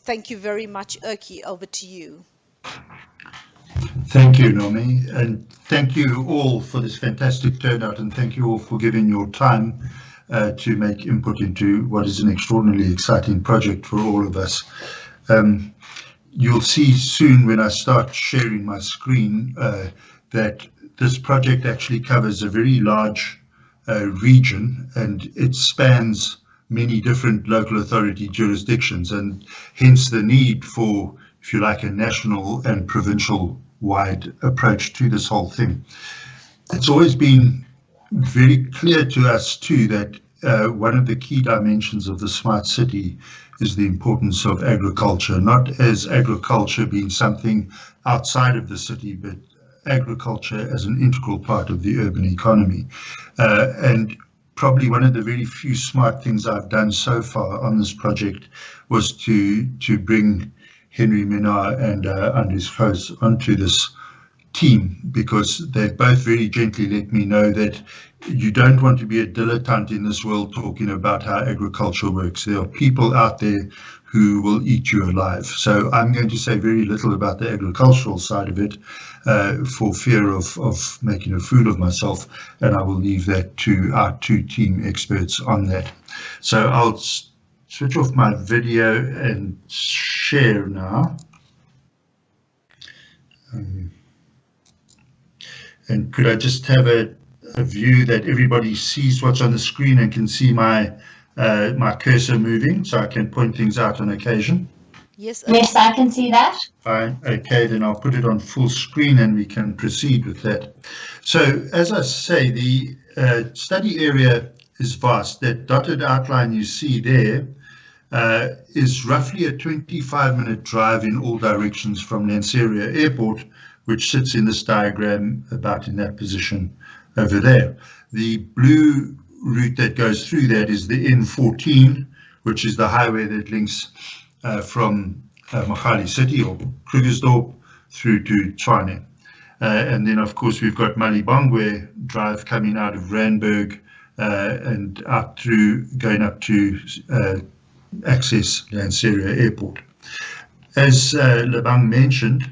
Thank you very much. Erki, over to you. Thank you, Nomi, and thank you all for this fantastic turnout, and thank you all for giving your time to make input into what is an extraordinarily exciting project for all of us. You'll see soon when I start sharing my screen that this project actually covers a very large region, and it spans many different local authority jurisdictions, and hence the need for, if you like, a national and provincial wide approach to this whole thing. It's always been very clear to us too that one of the key dimensions of the smart city is the importance of agriculture, not as agriculture being something outside of the city, but agriculture as an integral part of the urban economy. And probably one of the very few smart things I've done so far on this project was to bring Henry Minard and Andries Groos onto this team, because they've both very gently let me know that you don't want to be a dilettante in this world talking about how agriculture works. There are people out there who will eat you alive. So I'm going to say very little about the agricultural side of it for fear of making a fool of myself, and I will leave that to our two team experts on that. So I'll switch off my video and share now. And could I just have a view that everybody sees what's on the screen and can see my my cursor moving, so I can point things out on occasion? Yes, Yes, I can see that. Fine. Okay, then I'll put it on full screen and we can proceed with that. So as I say, the study area is vast. That dotted outline you see there is roughly a 25-minute drive in all directions from Lanseria Airport, which sits in this diagram about in that position over there. The blue route that goes through that is the N14, which is the highway that links from Machali City or Krugersdorp through to Tshwane. And then, of course, we've got Malibongwe Drive coming out of Randburg and out through, going up to access Lanseria Airport. As Lebang mentioned,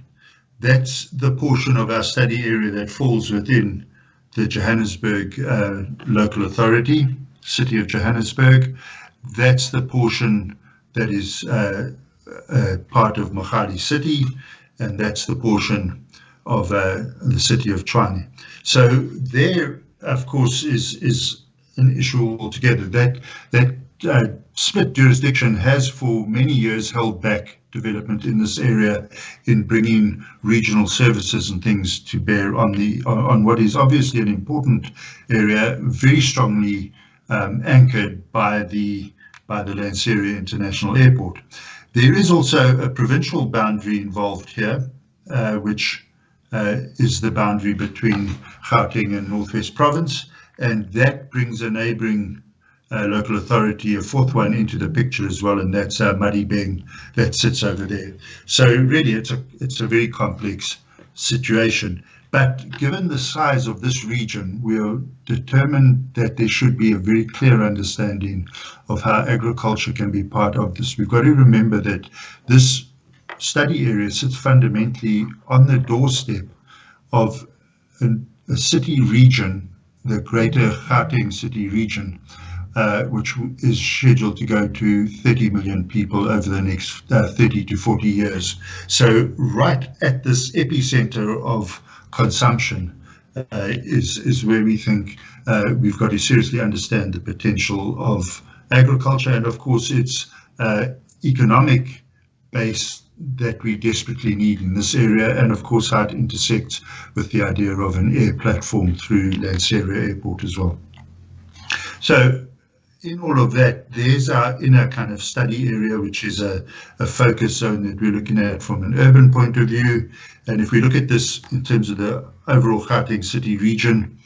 that's the portion of our study area that falls within the Johannesburg local authority, City of Johannesburg. That's the portion that is part of Machali City, and that's the portion of the City of Tshwane. So there, of course, is an issue altogether. That split jurisdiction has for many years held back development in this area in bringing regional services and things to bear on what is obviously an important area, very strongly anchored by the Lanseria International Airport. There is also a provincial boundary involved here, which is the boundary between Gauteng and Northwest Province, and that brings a neighbouring local authority, a fourth one, into the picture as well, and that's Madibeng that sits over there. So really it's a very complex situation. But given the size of this region, we are determined that there should be a very clear understanding of how agriculture can be part of this. We've got to remember that this study area sits fundamentally on the doorstep of a city region, the greater Gauteng city region, which is scheduled to go to 30 million people over the next 30 to 40 years. So right at this epicenter of consumption is where we think we've got to seriously understand the potential of agriculture, and of course its economic base that we desperately need in this area, and of course how it intersects with the idea of an air platform through Lanseria Airport as well. So in all of that, there's our inner kind of study area, which is a focus zone that we're looking at from an urban point of view. And if we look at this in terms of the overall Gauteng city region,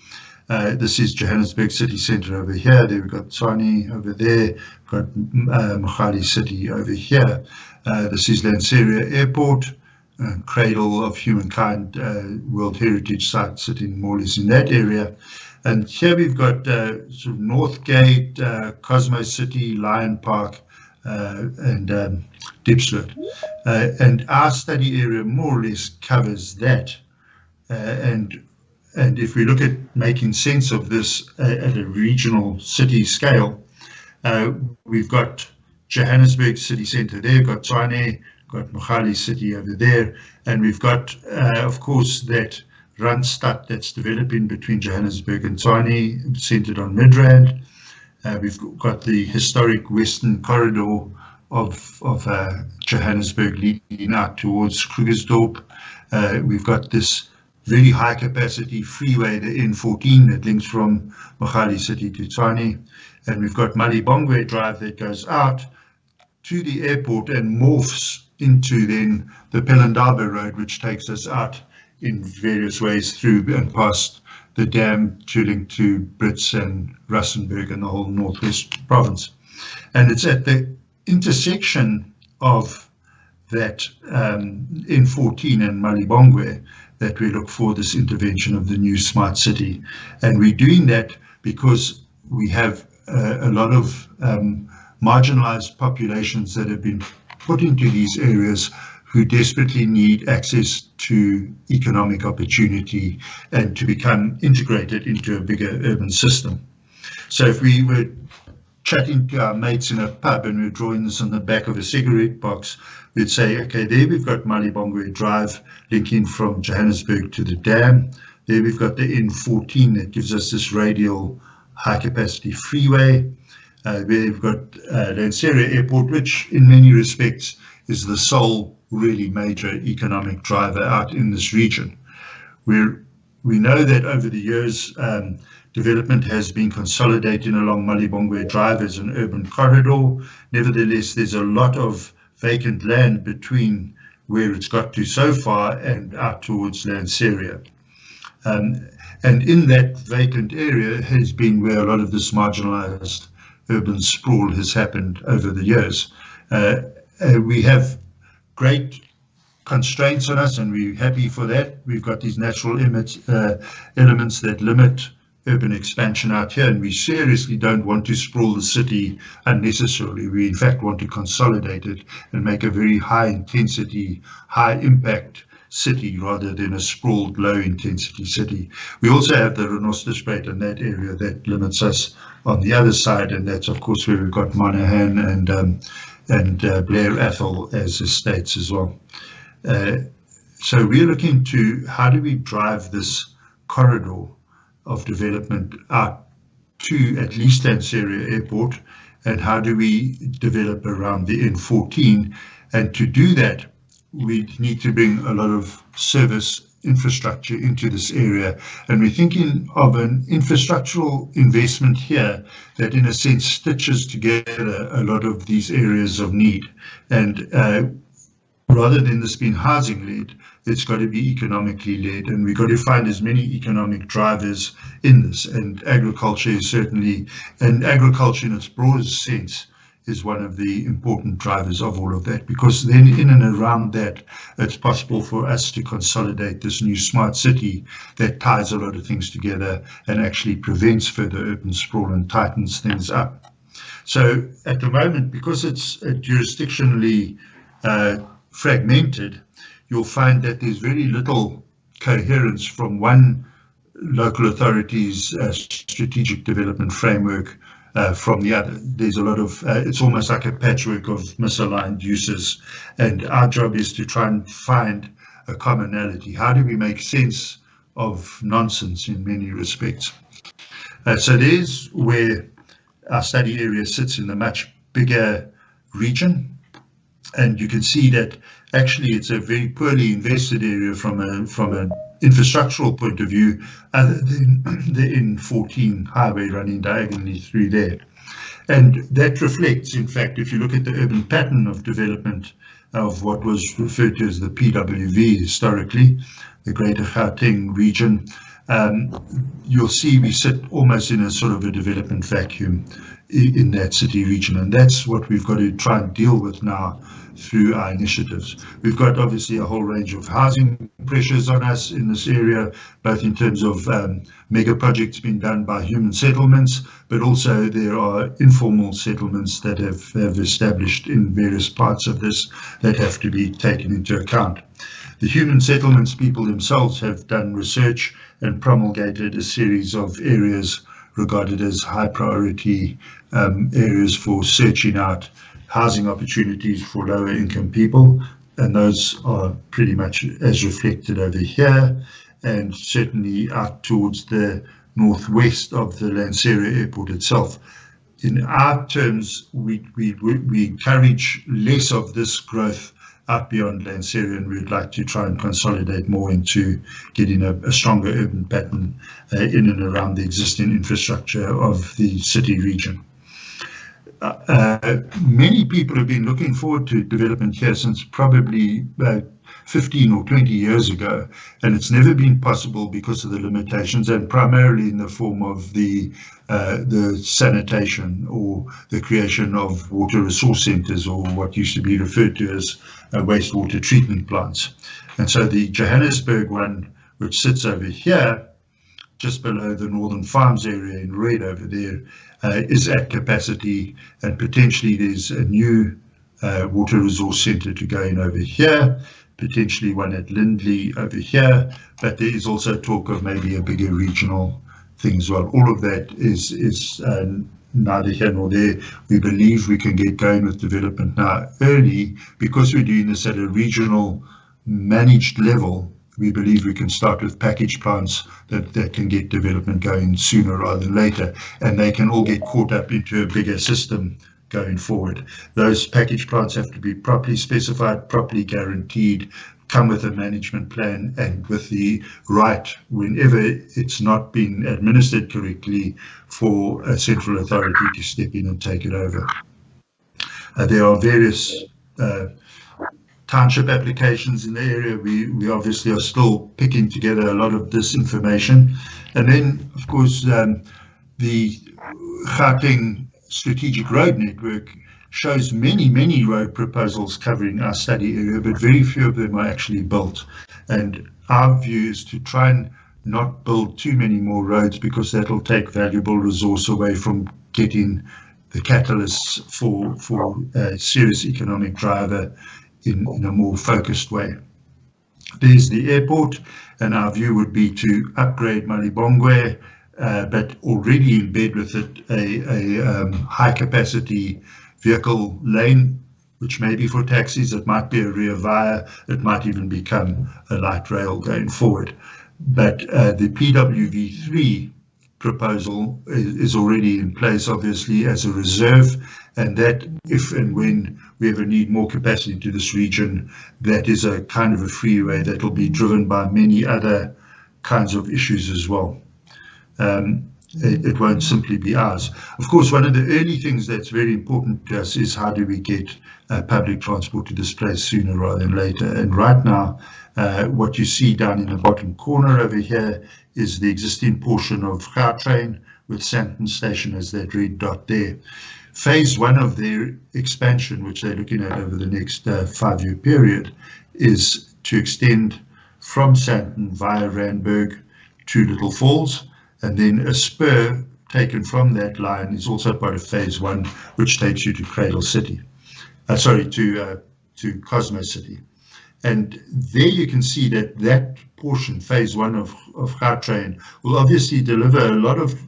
this is Johannesburg city centre over here. Then we've got Tshwane over there, we've got Machali City over here. This is Lanseria Airport, cradle of humankind, World Heritage Site sitting more or less in that area. And here we've got sort of Northgate, Cosmo City, Lion Park, and Diepsloot. And our study area more or less covers that. And if we look at making sense of this at a regional city scale, we've got Johannesburg city centre there, got Tshwane, got Mogale city over there, and we've got, of course, that Randstad that's developing between Johannesburg and Tshwane, centred on Midrand. We've got the historic western corridor of Johannesburg leading out towards Krugersdorp. We've got this very high capacity freeway, the N14, that links from Mogale city to Tshwane. And we've got Malibongwe Drive that goes out to the airport and morphs into then the Pelindaba Road, which takes us out in various ways through and past the dam to link to Brits and Rustenburg and the whole northwest province. And it's at the intersection of that N14 and Malibongwe that we look for this intervention of the new smart city. And we're doing that because we have a lot of marginalized populations that have been put into these areas who desperately need access to economic opportunity and to become integrated into a bigger urban system. So if we were chatting to our mates in a pub and we're drawing this on the back of a cigarette box, we'd say, okay, there we've got Malibongwe Drive linking from Johannesburg to the dam. There we've got the N14 that gives us this radial high capacity freeway. We've got Lanseria Airport, which in many respects is the sole really major economic driver out in this region. We know that over the years, development has been consolidating along Malibongwe Drive as an urban corridor. Nevertheless, there's a lot of vacant land between where it's got to so far and out towards Lanseria. And in that vacant area has been where a lot of this marginalized urban sprawl has happened over the years. We have great constraints on us, and we're happy for that. We've got these natural elements that limit urban expansion out here, and we seriously don't want to sprawl the city unnecessarily. We in fact want to consolidate it and make a very high intensity, high impact city rather than a sprawled low intensity city. We also have the Renosterspruit in that area that limits us on the other side, and that's of course where we've got Monaghan and Blair Athol as estates as well. So we're looking to how do we drive this corridor of development out to at least Lanseria Airport, and how do we develop around the N14? And to do that, we need to bring a lot of service infrastructure into this area. And we're thinking of an infrastructural investment here that in a sense stitches together a lot of these areas of need. And rather than this being housing led, it's got to be economically led, and we've got to find as many economic drivers in this. And agriculture is certainly, and agriculture in its broadest sense, is one of the important drivers of all of that, because then in and around that, it's possible for us to consolidate this new smart city that ties a lot of things together and actually prevents further urban sprawl and tightens things up. So at the moment, because it's jurisdictionally fragmented, you'll find that there's very little coherence from one local authority's strategic development framework from the other. There's a lot of, it's almost like a patchwork of misaligned uses, and our job is to try and find a commonality. How do we make sense of nonsense in many respects? So there's where our study area sits in the much bigger region, and you can see that actually it's a very poorly invested area from an infrastructural point of view, other than the N14 highway running diagonally through there. And that reflects, in fact, if you look at the urban pattern of development of what was referred to as the PWV historically, the Greater Gauteng region, you'll see we sit almost in a sort of a development vacuum in that city region. And that's what we've got to try and deal with now through our initiatives. We've got obviously a whole range of housing pressures on us in this area, both in terms of mega projects being done by human settlements, but also there are informal settlements that have established in various parts of this that have to be taken into account. The human settlements people themselves have done research and promulgated a series of areas regarded as high priority areas for searching out housing opportunities for lower income people, and those are pretty much as reflected over here, and certainly out towards the northwest of the Lanseria airport itself. In our terms, we encourage less of this growth out beyond Lanseria, and we'd like to try and consolidate more into getting a stronger urban pattern in and around the existing infrastructure of the city region. Many people have been looking forward to development here since probably 15 or 20 years ago, and it's never been possible because of the limitations, and primarily in the form of the sanitation or the creation of water resource centres, or what used to be referred to as wastewater treatment plants. And so the Johannesburg one, which sits over here, just below the Northern Farms area in red over there, is at capacity, and potentially there's a new water resource centre to go in over here, potentially one at Lindley over here, but there is also talk of maybe a bigger regional thing as well. All of that is neither here nor there. We believe we can get going with development now early because we're doing this at a regional managed level. We believe we can start with package plants that can get development going sooner rather than later, and they can all get caught up into a bigger system going forward. Those package plants have to be properly specified, properly guaranteed, come with a management plan, and with the right, whenever it's not been administered correctly, for a central authority to step in and take it over. There are various township applications in the area. We obviously are still picking together a lot of this information. And then, of course, the Gauteng Strategic Road Network shows many road proposals covering our study area, but very few of them are actually built. And our view is to try and not build too many more roads, because that'll take valuable resource away from getting the catalysts for a serious economic driver in a more focused way. There's the airport, and our view would be to upgrade Malibongwe, but already embed with it a high capacity vehicle lane, which may be for taxis, it might be a rear via, it might even become a light rail going forward. But the PWV3 proposal is already in place, obviously, as a reserve, and that if and when we ever need more capacity to this region, that is a kind of a freeway that will be driven by many other kinds of issues as well. It won't simply be ours. Of course, one of the early things that's very important to us is how do we get public transport to this place sooner rather than later. And right now, what you see down in the bottom corner over here is the existing portion of Gautrain with Sandton Station as that red dot there. Phase one of their expansion, which they're looking at over the next 5-year period, is to extend from Sandton via Randburg to Little Falls, and then a spur taken from that line is also part of phase one, which takes you to Cradle City, to Cosmo City. And there you can see that that portion, phase one of Gautrain, will obviously deliver a lot of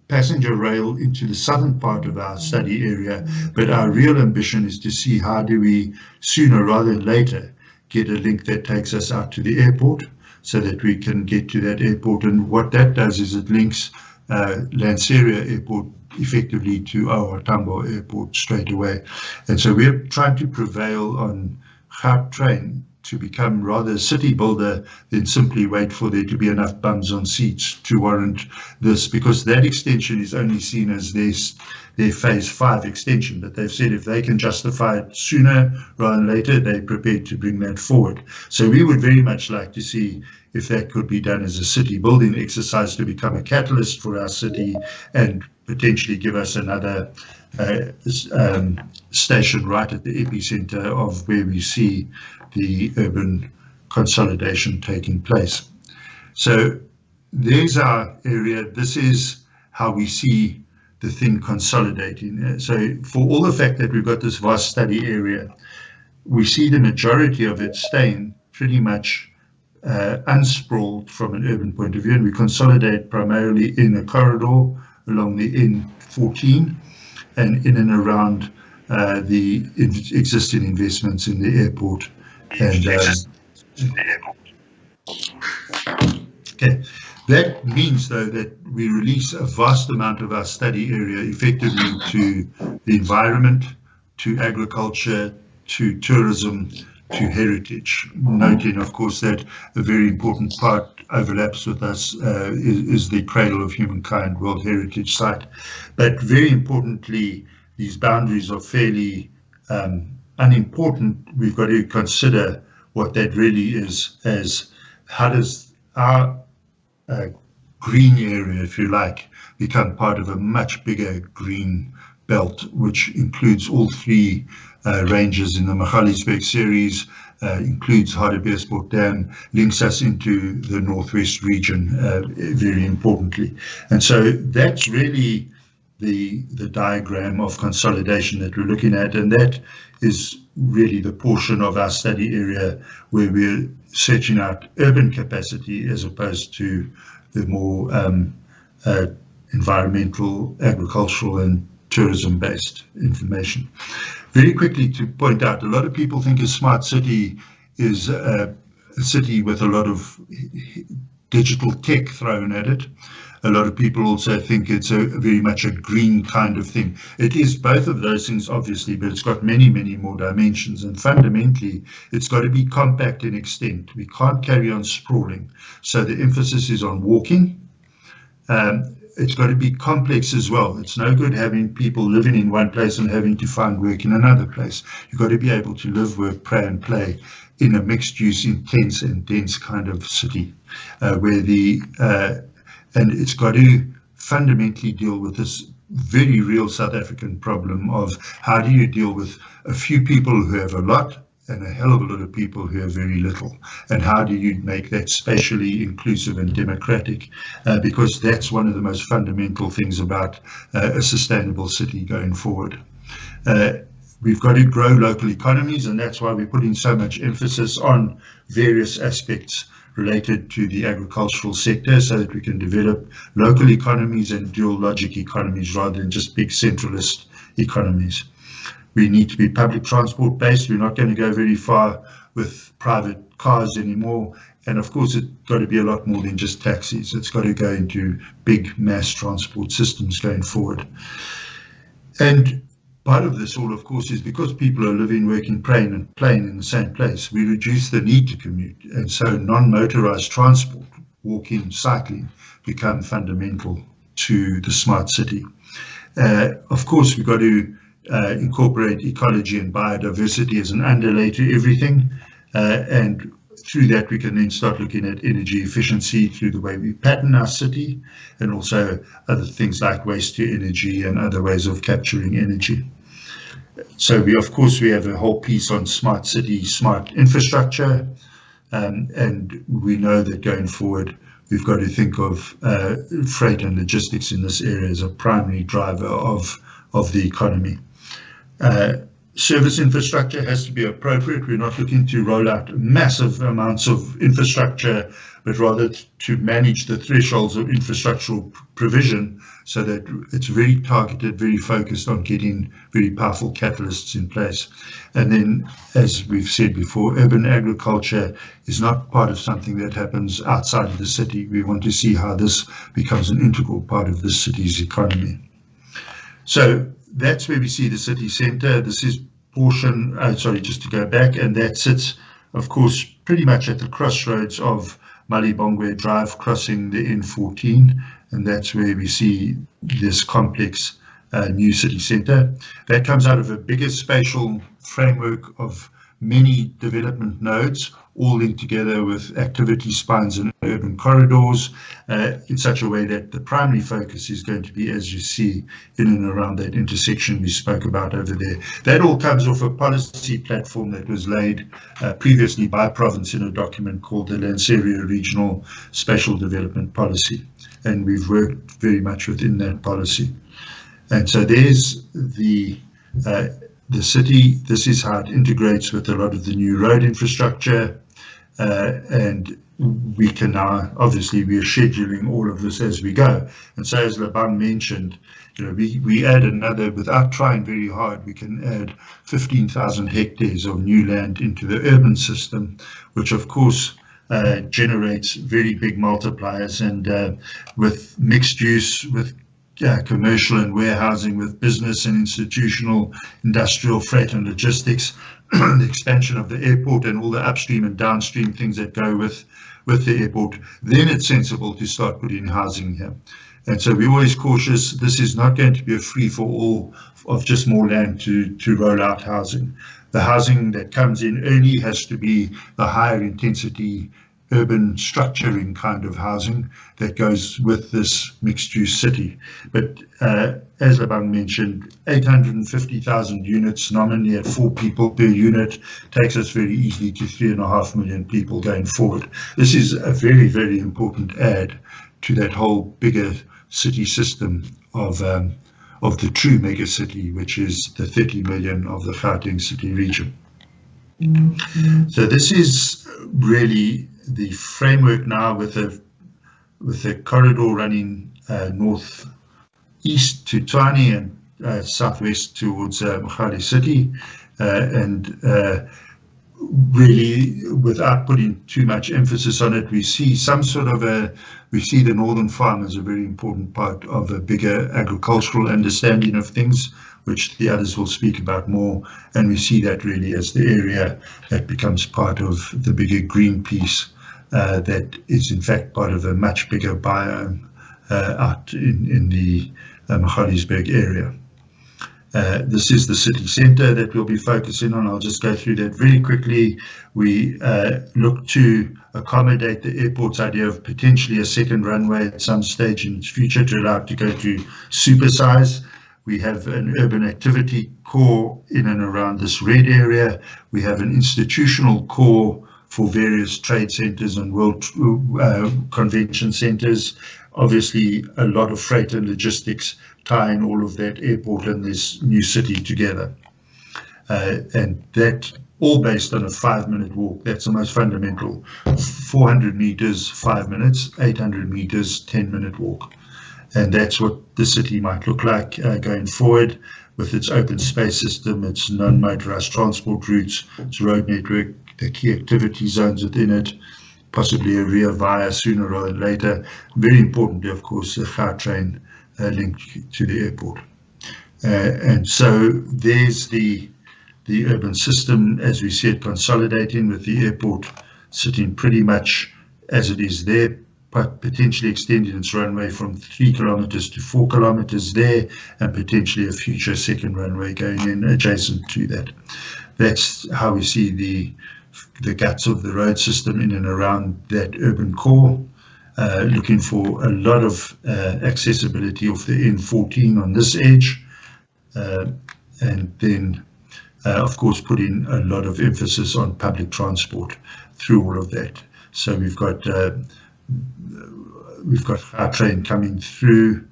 passenger rail into the southern part of our study area, but our real ambition is to see how do we sooner rather than later get a link that takes us out to the airport, so that we can get to that airport. And what that does is it links Lanseria Airport effectively to our Tambo Airport straight away. And so we're trying to prevail on Gautrain to become rather a city builder than simply wait for there to be enough bums on seats to warrant this, because that extension is only seen as their phase 5 extension. But they've said if they can justify it sooner rather than later, they're prepared to bring that forward. So we would very much like to see if that could be done as a city building exercise to become a catalyst for our city and potentially give us another stationed right at the epicenter of where we see the urban consolidation taking place. So there's our area. This is how we see the thing consolidating. So for all the fact that we've got this vast study area, we see the majority of it staying pretty much unsprawled from an urban point of view, and we consolidate primarily in a corridor along the N14 and in and around the existing investments in the airport. And okay, that means though that we release a vast amount of our study area effectively to the environment, to agriculture, to tourism, to heritage, noting of course that a very important part overlaps with us is the Cradle of Humankind World Heritage Site. But very importantly, these boundaries are fairly unimportant. We've got to consider what that really is, as how does our green area, if you like, become part of a much bigger green belt, which includes all three ranges in the Magaliesberg series, includes Hardebeespoort Dam, links us into the northwest region very importantly. And so that's really the diagram of consolidation that we're looking at, and that is really the portion of our study area where we're searching out urban capacity as opposed to the more environmental, agricultural and tourism-based information. Very quickly to point out, a lot of people think a smart city is a city with a lot of digital tech thrown at it. A lot of people also think it's very much a green kind of thing. It is both of those things, obviously, but it's got many, many more dimensions. And fundamentally, it's got to be compact in extent. We can't carry on sprawling. So the emphasis is on walking. It's got to be complex as well. It's no good having people living in one place and having to find work in another place. You've got to be able to live, work, pray and play in a mixed use, intense and dense kind of city and it's got to fundamentally deal with this very real South African problem of how do you deal with a few people who have a lot and a hell of a lot of people who have very little, and how do you make that spatially inclusive and democratic, because that's one of the most fundamental things about a sustainable city going forward. We've got to grow local economies, and that's why we're putting so much emphasis on various aspects related to the agricultural sector so that we can develop local economies and dual logic economies rather than just big centralist economies. We need to be public transport based. We're not going to go very far with private cars anymore. And of course, it's got to be a lot more than just taxis. It's got to go into big mass transport systems going forward. And part of this all, of course, is because people are living, working, playing in the same place, we reduce the need to commute. And so non-motorized transport, walking, cycling, become fundamental to the smart city. Of course, we've got to incorporate ecology and biodiversity as an underlay to everything. And through that, we can then start looking at energy efficiency through the way we pattern our city, and also other things like waste to energy and other ways of capturing energy. So we have a whole piece on smart city, smart infrastructure, and we know that going forward, we've got to think of freight and logistics in this area as a primary driver of the economy. Service infrastructure has to be appropriate. We're not looking to roll out massive amounts of infrastructure, but rather to manage the thresholds of infrastructural provision so that it's very targeted, very focused on getting very powerful catalysts in place. And then, as we've said before, urban agriculture is not part of something that happens outside of the city. We want to see how this becomes an integral part of the city's economy. So that's where we see the city centre. This is portion, just to go back, and that sits, of course, pretty much at the crossroads of Malibongwe Drive crossing the N14, and that's where we see this complex new city centre. That comes out of a bigger spatial framework of many development nodes, all linked together with activity spines and urban corridors in such a way that the primary focus is going to be, as you see, in and around that intersection we spoke about over there. That all comes off a policy platform that was laid previously by province in a document called the Lanseria Regional Spatial Development Policy. And we've worked very much within that policy. And so there's the city. This is how it integrates with a lot of the new road infrastructure. And we can now, obviously, we are scheduling all of this as we go. And so, as Labang mentioned, we add another, without trying very hard, we can add 15,000 hectares of new land into the urban system, which, of course, generates very big multipliers. And with mixed use, with commercial and warehousing, with business and institutional, industrial, freight and logistics, the expansion of the airport and all the upstream and downstream things that go with the airport, then it's sensible to start putting housing here. And so we're always cautious. This is not going to be a free-for-all of just more land to roll out housing. The housing that comes in early has to be the higher intensity urban structuring kind of housing that goes with this mixed-use city. But as Labang mentioned, 850,000 units nominally at 4 people per unit takes us very easily to 3.5 million people going forward. This is a very, very important add to that whole bigger city system of the true megacity, which is the 30 million of the Gauteng city region. So this is really the framework now, with a corridor running north-east to Tshwane and southwest towards Mogale City, and really, without putting too much emphasis on it, we see the Northern Farm as a very important part of a bigger agricultural understanding of things, which the others will speak about more, and we see that really as the area that becomes part of the bigger green piece that is in fact part of a much bigger biome out in the Magaliesberg area. This is the city centre that we'll be focusing on. I'll just go through that very quickly. We look to accommodate the airport's idea of potentially a second runway at some stage in its future to allow it to go to supersize. We have an urban activity core in and around this red area. We have an institutional core for various trade centres and world convention centres. Obviously, a lot of freight and logistics tying all of that airport and this new city together. And that all based on a 5-minute walk. That's the most fundamental. 400 meters, 5 minutes, 800 meters, 10-minute walk. And that's what the city might look like going forward, with its open space system, its non-motorized transport routes, its road network, the key activity zones within it, possibly a rear via sooner rather than later. Very importantly, of course, the Gautrain link to the airport. And so there's the urban system as we see it consolidating, with the airport sitting pretty much as it is there, but potentially extending its runway from 3 kilometers to 4 kilometers there, and potentially a future second runway going in adjacent to that. That's how we see the guts of the road system in and around that urban core, looking for a lot of accessibility of the N14 on this edge, and then of course putting a lot of emphasis on public transport through all of that. So we've got Gautrain coming through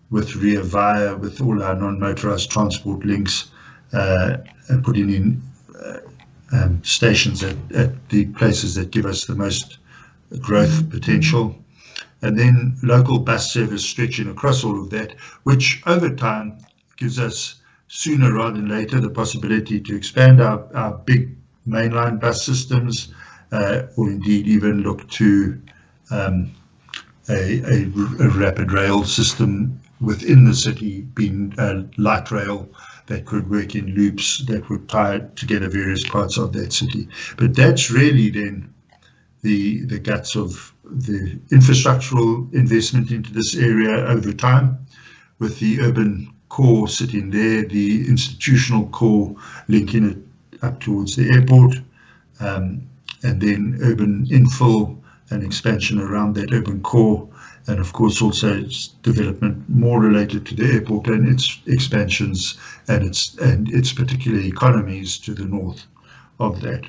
with rear via, with all our non-motorized transport links, and putting in stations at the places that give us the most growth potential. And then local bus service stretching across all of that, which over time gives us, sooner rather than later, the possibility to expand our big mainline bus systems, or indeed even look to a rapid rail system within the city, being light rail that could work in loops that would tie together various parts of that city. But that's really then the guts of the infrastructural investment into this area over time, with the urban core sitting there, the institutional core linking it up towards the airport, and then urban infill and expansion around that urban core, and of course also development more related to the airport and its expansions and its particular economies to the north of that.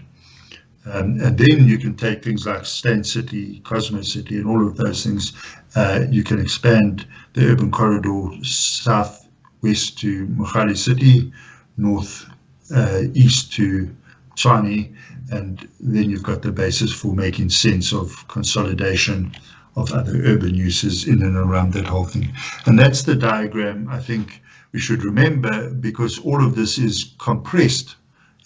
And then you can take things like Stan City, Cosmo City, and all of those things. You can expand the urban corridor south-west to Mogale City, north-east to Tshwane, and then you've got the basis for making sense of consolidation of other urban uses in and around that whole thing. And that's the diagram I think we should remember, because all of this is compressed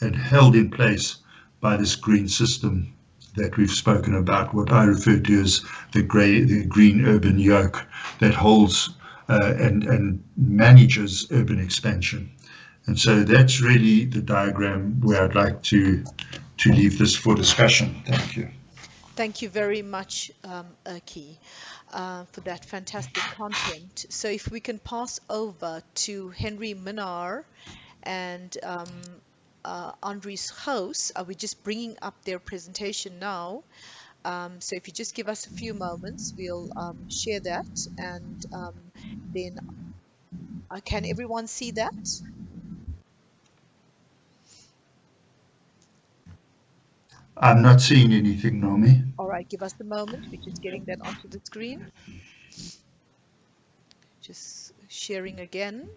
and held in place by this green system that we've spoken about, what I refer to as the green urban yoke that holds and manages urban expansion. And so that's really the diagram where I'd like to leave this for discussion. Thank you. Thank you very much, Erky, for that fantastic content. So if we can pass over to Henry Minnar and Andries House, we're just bringing up their presentation now. So if you just give us a few moments, we'll share that, and then can everyone see that? I'm not seeing anything, Naomi. All right, give us a moment. We're just getting that onto the screen. Just sharing again.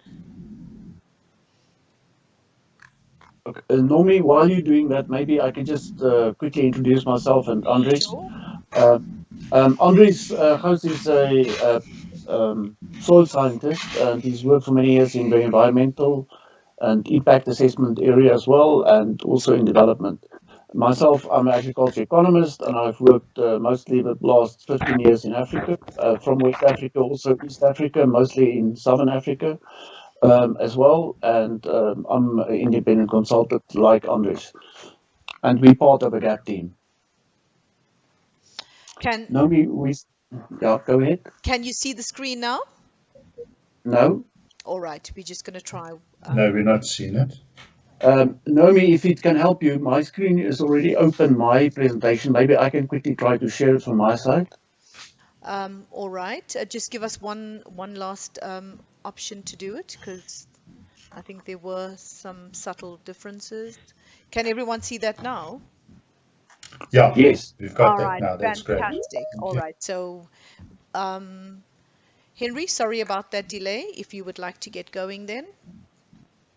Okay. Normally, while you're doing that, maybe I can just quickly introduce myself and Andries. Sure. Andries Gous is a soil scientist, and he's worked for many years in the environmental and impact assessment area as well, and also in development. Myself, I'm an agriculture economist, and I've worked mostly the last 15 years in Africa, from West Africa, also East Africa, mostly in Southern Africa. As well, and I'm an independent consultant like Andries, and we're part of a GAP team. Naomi, yeah, go ahead. Can you see the screen now? No. All right, we're just going to try. No, we're not seeing it. Naomi, if it can help you, my screen is already open, my presentation. Maybe I can quickly try to share it from my side. All right, just give us one last option to do it, because I think there were some subtle differences. Can everyone see that now? Yeah. Yes. We've got All that right, now. That's great. fantastic. All right, so Henry, sorry about that delay. If you would like to get going then.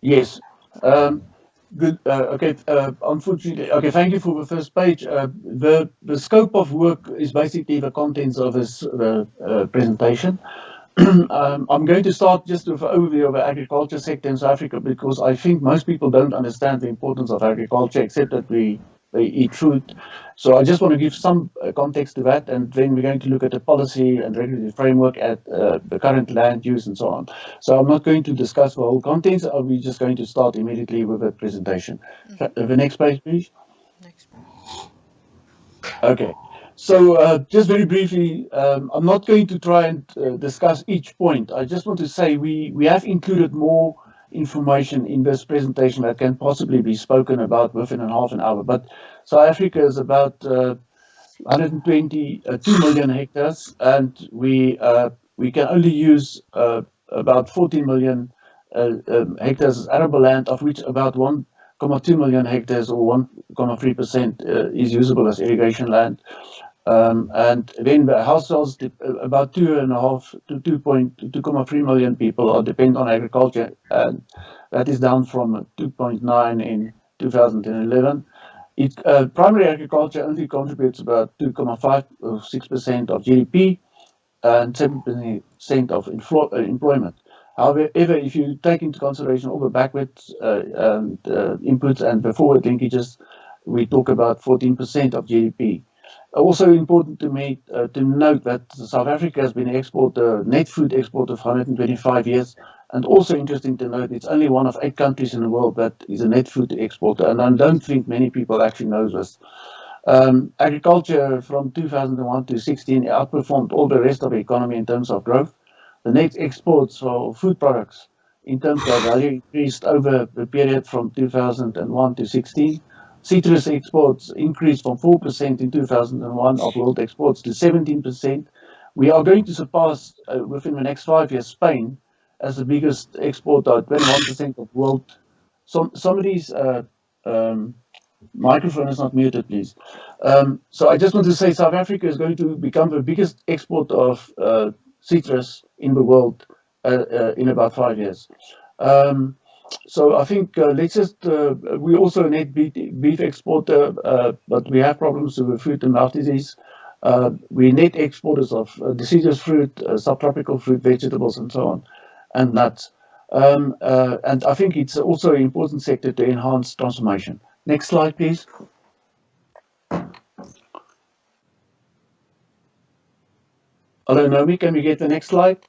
Yes. Good. Okay. Unfortunately, okay. Thank you for the first page. The scope of work is basically the contents of this presentation. I'm going to start just with an overview of the agriculture sector in South Africa, because I think most people don't understand the importance of agriculture, except that they eat fruit. So I just want to give some context to that, and then we're going to look at the policy and regulatory framework, at the current land use and so on. So I'm not going to discuss the whole contents. We're just going to start immediately with the presentation. The next page, please. Next. Okay. So just very briefly, I'm not going to try and discuss each point. I just want to say we have included more information in this presentation that can possibly be spoken about within a half an hour. But South Africa is about 122 million hectares, and we can only use about 14 million hectares as arable land, of which about 1.2 million hectares, or 1.3%, is usable as irrigation land. And then the households, about 2.5 to 2.3 million people are dependent on agriculture, and that is down from 2.9 in 2011. Primary agriculture only contributes about 2.5 or 6% of GDP and 7% of employment. However, if you take into consideration all the backwards inputs and the forward linkages, we talk about 14% of GDP. Also important to me to note that South Africa has been net food exporter for 125 years. And also interesting to note, it's only one of 8 countries in the world that is a net food exporter. And I don't think many people actually know this. Agriculture from 2001 to 16 outperformed all the rest of the economy in terms of growth. The net exports for food products in terms of value increased over the period from 2001 to 16. Citrus exports increased from 4% in 2001 of world exports to 17%. We are going to surpass within the next 5 years Spain as the biggest exporter, 21% of world. Somebody's microphone is not muted, please. So I just want to say South Africa is going to become the biggest exporter of citrus in the world in about 5 years. So I think let's just, we're also a net beef exporter, but we have problems with foot and mouth disease. We're net exporters of deciduous fruit, subtropical fruit, vegetables, and so on, and nuts. And I think it's also an important sector to enhance transformation. Next slide, please. Hello, Naomi, can we get the next slide?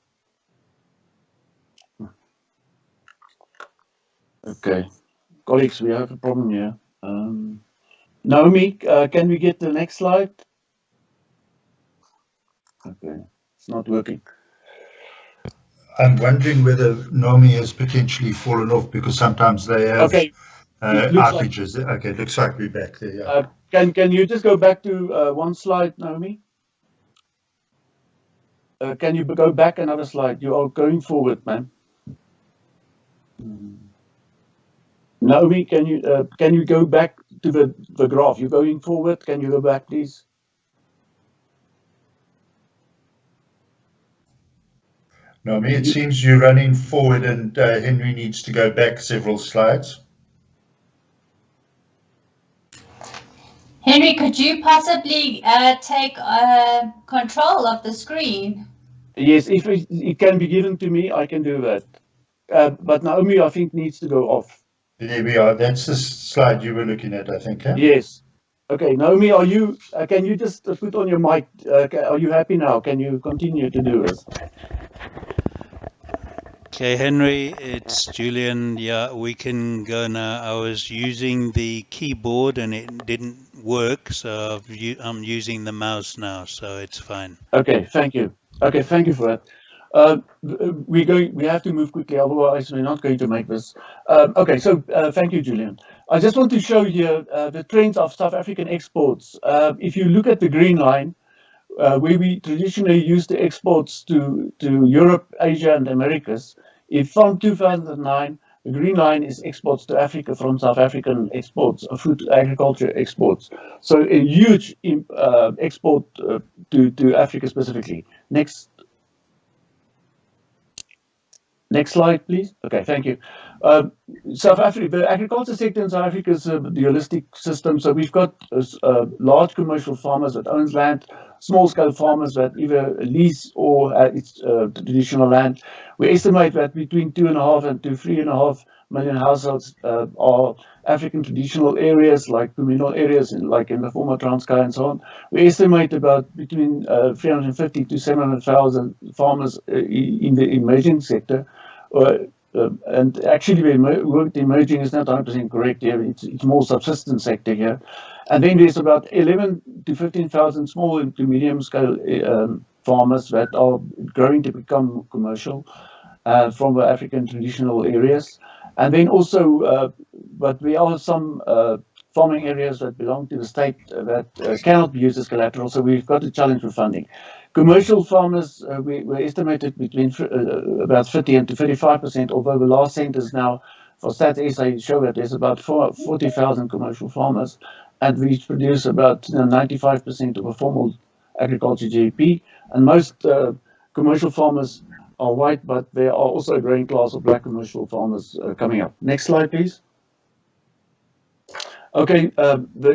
Okay, colleagues, we have a problem here. Naomi, can we get the next slide? Okay, it's not working. I'm wondering whether Naomi has potentially fallen off because sometimes they have outages. Okay, looks like we're back there. Yeah. Can you just go back to one slide, Naomi? Can you go back another slide? You are going forward, ma'am. Naomi, can you go back to the graph? You're going forward. Can you go back, please? Naomi, it seems you're running forward and Henry needs to go back several slides. Henry, could you possibly take control of the screen? Yes, if it can be given to me, I can do that. But Naomi, I think, needs to go off. There we are. That's the slide you were looking at, I think. Huh? Yes. Okay, Naomi, are you? Can you just put on your mic? Are you happy now? Can you continue to do this? Okay, Henry, it's Julian. Yeah, we can go now. I was using the keyboard and it didn't work, so I'm using the mouse now, so it's fine. Okay, thank you. Okay, thank you for that. We have to move quickly, otherwise we're not going to make this. Okay, so thank you, Julian. I just want to show you the trends of South African exports. If you look at the green line, where we traditionally used the exports to Europe, Asia, and Americas, if from 2009, the green line is exports to Africa from South African exports, food agriculture exports. So a huge export to Africa specifically. Next slide, please. Okay, thank you. South Africa, the agriculture sector in South Africa is the holistic system. So we've got large commercial farmers that owns land, small-scale farmers that either lease or it's traditional land. We estimate that between 2.5 and to 3.5 million households are African traditional areas, like communal areas, like in the former Transkei and so on. We estimate about between 350 to 700,000 farmers in the emerging sector. And actually, the word emerging is not 100% correct here. It's more subsistence sector here. And then there's about 11 to 15,000 small and to medium scale farmers that are growing to become commercial from the African traditional areas. And then also, but there are some farming areas that belong to the state that cannot be used as collateral. So we've got a challenge with funding. Commercial farmers, we estimated between about 50 and to 35%, although the last centers now for Stats SA show that there's about 40,000 commercial farmers, and we produce about 95% of a formal agriculture GDP. And most commercial farmers are white, but there are also a growing class of black commercial farmers coming up. Next slide, please. Okay,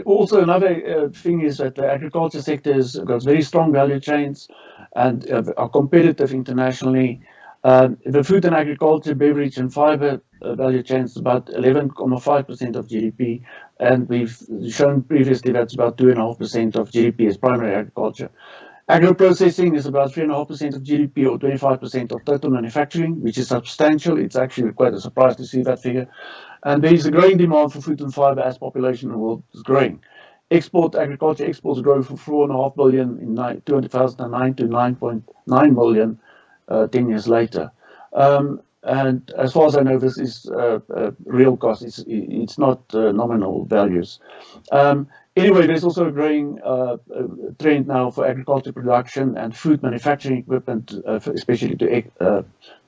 also another thing is that the agriculture sector has got very strong value chains and are competitive internationally. The food and agriculture, beverage and fiber value chains about 11.5% of GDP, and we've shown previously that's about 2.5% of GDP is primary agriculture. Agro-processing is about 3.5% of GDP or 25% of total manufacturing, which is substantial. It's actually quite a surprise to see that figure. And there is a growing demand for food and fiber as population in the world is growing. Agriculture exports grow from 4.5 billion in 2009 to 9.9 billion 10 years later. And as far as I know, this is real cost. It's not nominal values. Anyway, there's also a growing trend now for agriculture production and food manufacturing equipment, especially to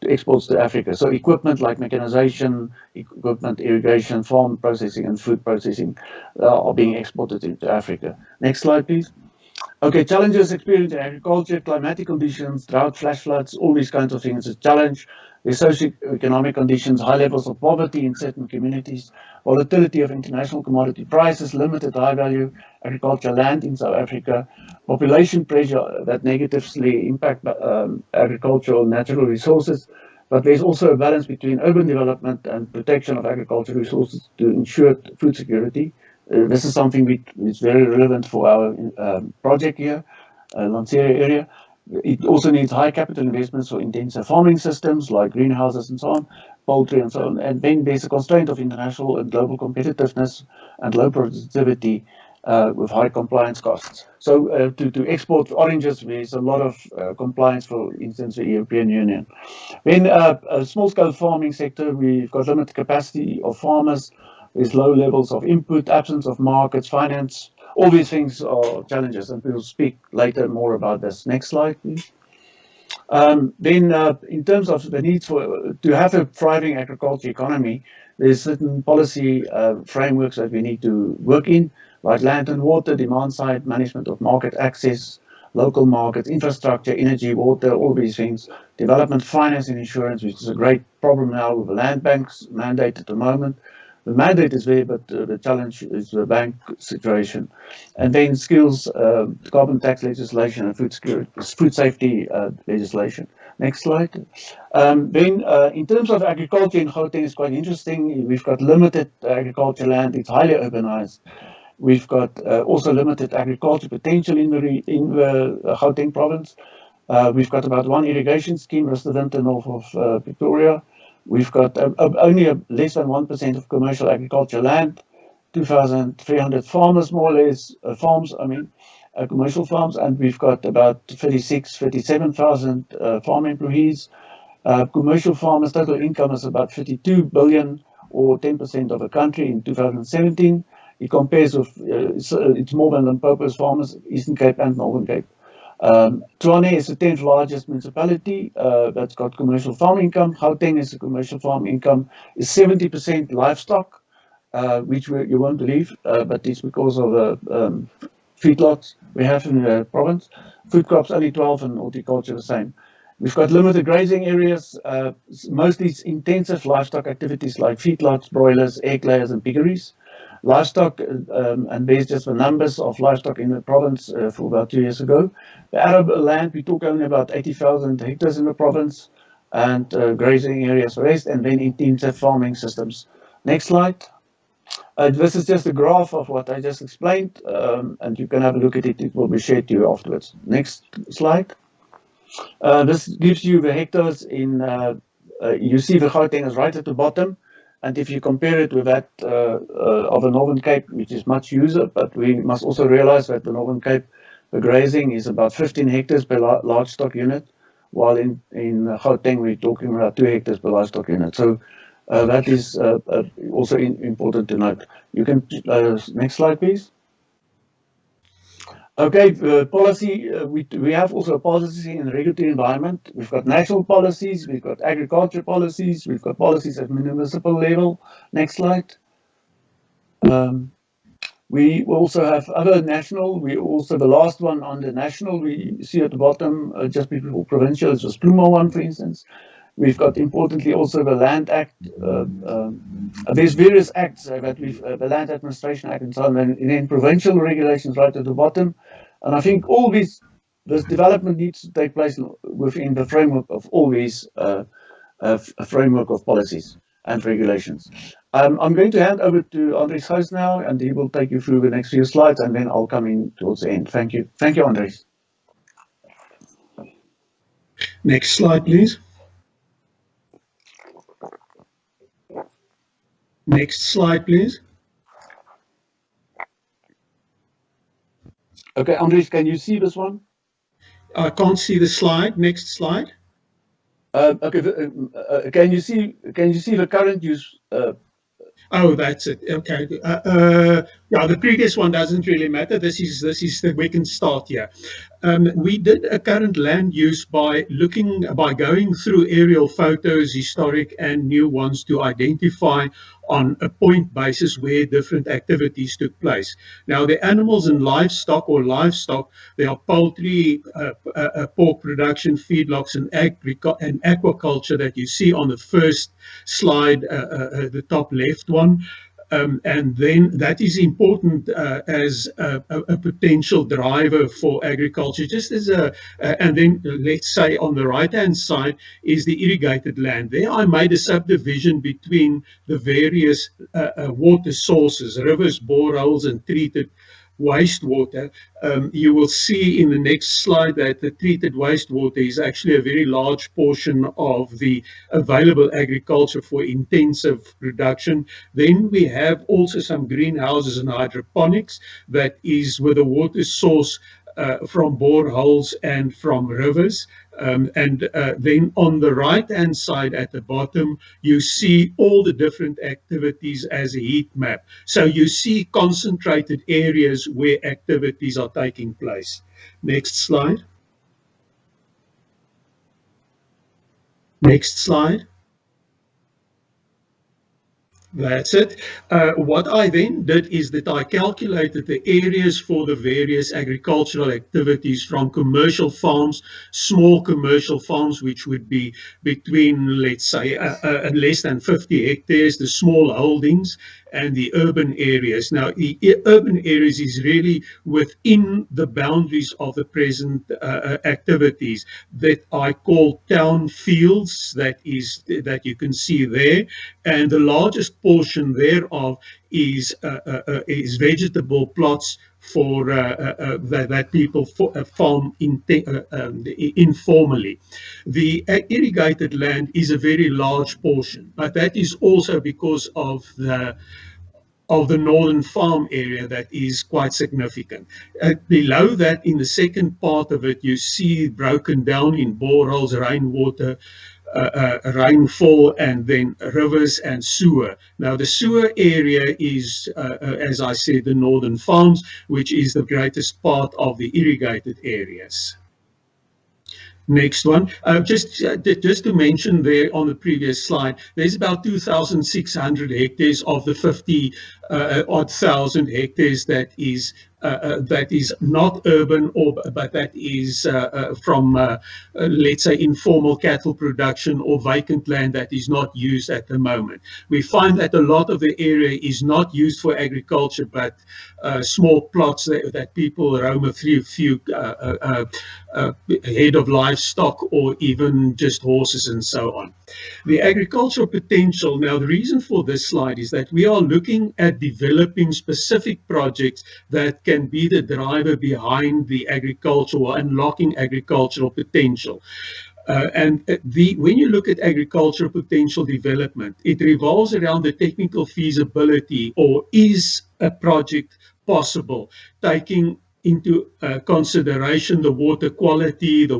exports to Africa. So equipment like mechanization, equipment, irrigation, farm processing, and food processing are being exported into Africa. Next slide, please. Okay, challenges experienced in agriculture, climatic conditions, drought, flash floods, all these kinds of things is a challenge. There's socio-economic conditions, high levels of poverty in certain communities, volatility of international commodity prices, limited high-value agricultural land in South Africa, population pressure that negatively impact agricultural natural resources, but there's also a balance between urban development and protection of agricultural resources to ensure food security. This is something which is very relevant for our project here, Lanseria area. It also needs high capital investments for intensive farming systems like greenhouses and so on, poultry and so on. And then there's a constraint of international and global competitiveness and low productivity with high compliance costs. So to export oranges, there's a lot of compliance, for instance, the European Union. Then a small-scale farming sector, we've got limited capacity of farmers. There's low levels of input, absence of markets, finance. All these things are challenges, and we'll speak later more about this. Next slide, please. Then, in terms of the needs to have a thriving agriculture economy, there's certain policy frameworks that we need to work in, like land and water, demand side management of market access, local markets, infrastructure, energy, water, all these things, development, finance, and insurance, which is a great problem now with the land banks mandate at the moment. The mandate is there, but the challenge is the bank situation. And then skills, carbon tax legislation, and food safety legislation. Next slide. Then, in terms of agriculture in Gauteng, it's quite interesting. We've got limited agriculture land. It's highly urbanized. We've got also limited agriculture potential in the Gauteng province. We've got about one irrigation scheme, resident north of Pretoria. We've got only less than 1% of commercial agriculture land, 2,300 farmers, more or less, farms, commercial farms, and we've got about 37,000 farm employees. Commercial farmers' total income is about 52 billion, or 10% of the country in 2017. It compares with, it's more than Limpopo's farmers, Eastern Cape and Northern Cape. Tshwane is the 10th largest municipality that's got commercial farm income. Gauteng is the commercial farm income is 70% livestock, which you won't believe, but it's because of the feedlots we have in the province. Food crops only 12 and horticulture the same. We've got limited grazing areas, mostly intensive livestock activities like feedlots, broilers, egg layers, and piggeries. Livestock, and there's just the numbers of livestock in the province for about 2 years ago. The arable land, we talk only about 80,000 hectares in the province, and grazing areas rest, and then intensive farming systems. Next slide. This is just a graph of what I just explained, and you can have a look at it. It will be shared to you afterwards. Next slide. This gives you the hectares in, you see the Gauteng is right at the bottom. And if you compare it with that of the Northern Cape, which is much user, but we must also realize that the Northern Cape, the grazing is about 15 hectares per large stock unit, while in Gauteng we're talking about 2 hectares per livestock unit. So that is also important to note. You can, next slide, please. Okay, policy, we have also a policy in the regulatory environment. We've got national policies, we've got agriculture policies, we've got policies at municipal level. Next slide. We also have other national, we also, the last one on the national, we see at the bottom, just before provincial, is the Pluma one, for instance. We've got, importantly, also the Land Act. There's various acts that we've, the Land Administration Act and so on, and then provincial regulations right at the bottom. And I think all this development needs to take place within the framework of all these framework of policies and regulations. I'm going to hand over to Andries Gous now, and he will take you through the next few slides, and then I'll come in towards the end. Thank you. Thank you, Andries. Next slide, please. Next slide, please. Okay, Andries, can you see this one? I can't see the slide. Next slide. Okay, can you see the current use? Oh, that's it. Okay. Yeah, the previous one doesn't really matter. This is the we can start here. We did a current land use by going through aerial photos, historic and new ones, to identify on a point basis where different activities took place. Now, the animals and livestock, there are poultry, pork production, feedlots, and aquaculture that you see on the first slide, the top left one. And then that is important as a potential driver for agriculture. Just as and then let's say on the right hand side is the irrigated land. There I made a subdivision between the various water sources, rivers, boreholes, and treated wastewater. You will see in the next slide that the treated wastewater is actually a very large portion of the available agriculture for intensive production. Then we have also some greenhouses and hydroponics that is with a water source from boreholes and from rivers. And then on the right-hand side at the bottom, you see all the different activities as a heat map. So you see concentrated areas where activities are taking place. Next slide. Next slide. That's it. What I then did is that I calculated the areas for the various agricultural activities from commercial farms, small commercial farms, which would be between, let's say, less than 50 hectares, the small holdings, and the urban areas. Now, the urban areas is really within the boundaries of the present activities that I call town fields, that you can see there, and the largest portion thereof is vegetable plots for that people farm informally. The irrigated land is a very large portion, but that is also because of the northern farm area that is quite significant. Below that, in the second part of it, you see broken down in boreholes, rainwater, rainfall, and then rivers and sewer. Now, the sewer area is, as I said, the northern farms, which is the greatest part of the irrigated areas. Next one. Just to mention there on the previous slide, there's about 2,600 hectares of the 50 odd thousand hectares that is not urban, but that is from, let's say, informal cattle production or vacant land that is not used at the moment. We find that a lot of the area is not used for agriculture, but small plots that people roam a few head of livestock, or even just horses and so on. The agricultural potential. Now, the reason for this slide is that we are looking at developing specific projects that can be the driver behind the agricultural, unlocking agricultural potential. When you look at agricultural potential development, it revolves around the technical feasibility, or is a project possible, taking into consideration the water quality, the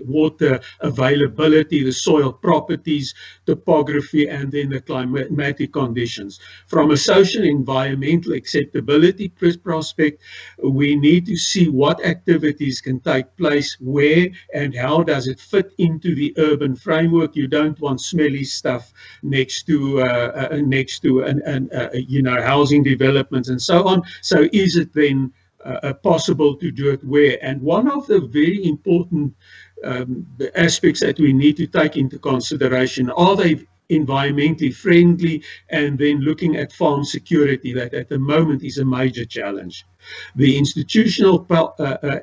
water availability, the soil properties, topography, and then the climatic conditions. From a social environmental acceptability prospect, we need to see what activities can take place, where, and how does it fit into the urban framework. You don't want smelly stuff next to housing developments and so on. So is it then possible to do it where? And one of the very important the aspects that we need to take into consideration, are they environmentally friendly, and then looking at farm security, that at the moment is a major challenge. The institutional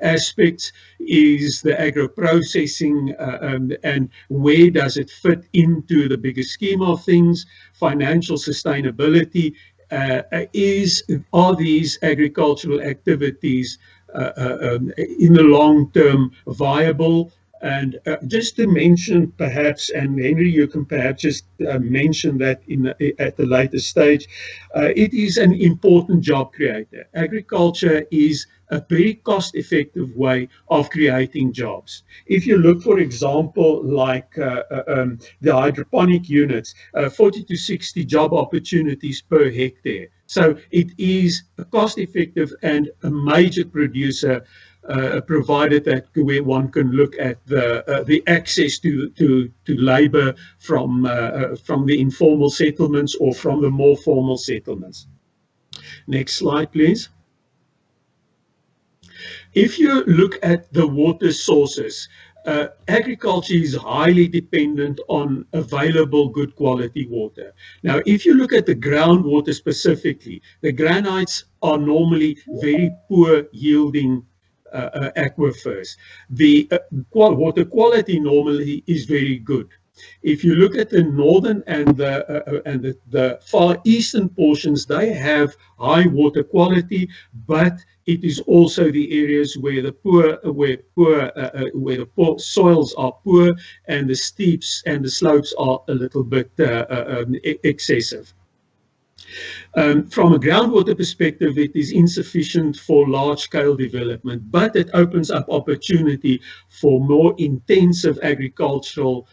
aspects is the agro-processing, and where does it fit into the bigger scheme of things. Financial sustainability, are these agricultural activities in the long term viable? And just to mention perhaps, and Henry, you can perhaps just mention that at the later stage, it is an important job creator. Agriculture is a very cost-effective way of creating jobs. If you look, for example, like the hydroponic units, 40 to 60 job opportunities per hectare. So it is cost-effective and a major producer, provided that one can look at the access to labor from the informal settlements or from the more formal settlements. Next slide, please. If you look at the water sources, agriculture is highly dependent on available good quality water. Now, if you look at the groundwater specifically, the granites are normally very poor yielding aquifers. The water quality normally is very good. If you look at the northern and the far eastern portions, they have high water quality, but it is also the areas where the poor soils are poor and the steeps and the slopes are a little bit excessive. From a groundwater perspective, it is insufficient for large-scale development, but it opens up opportunity for more intensive agricultural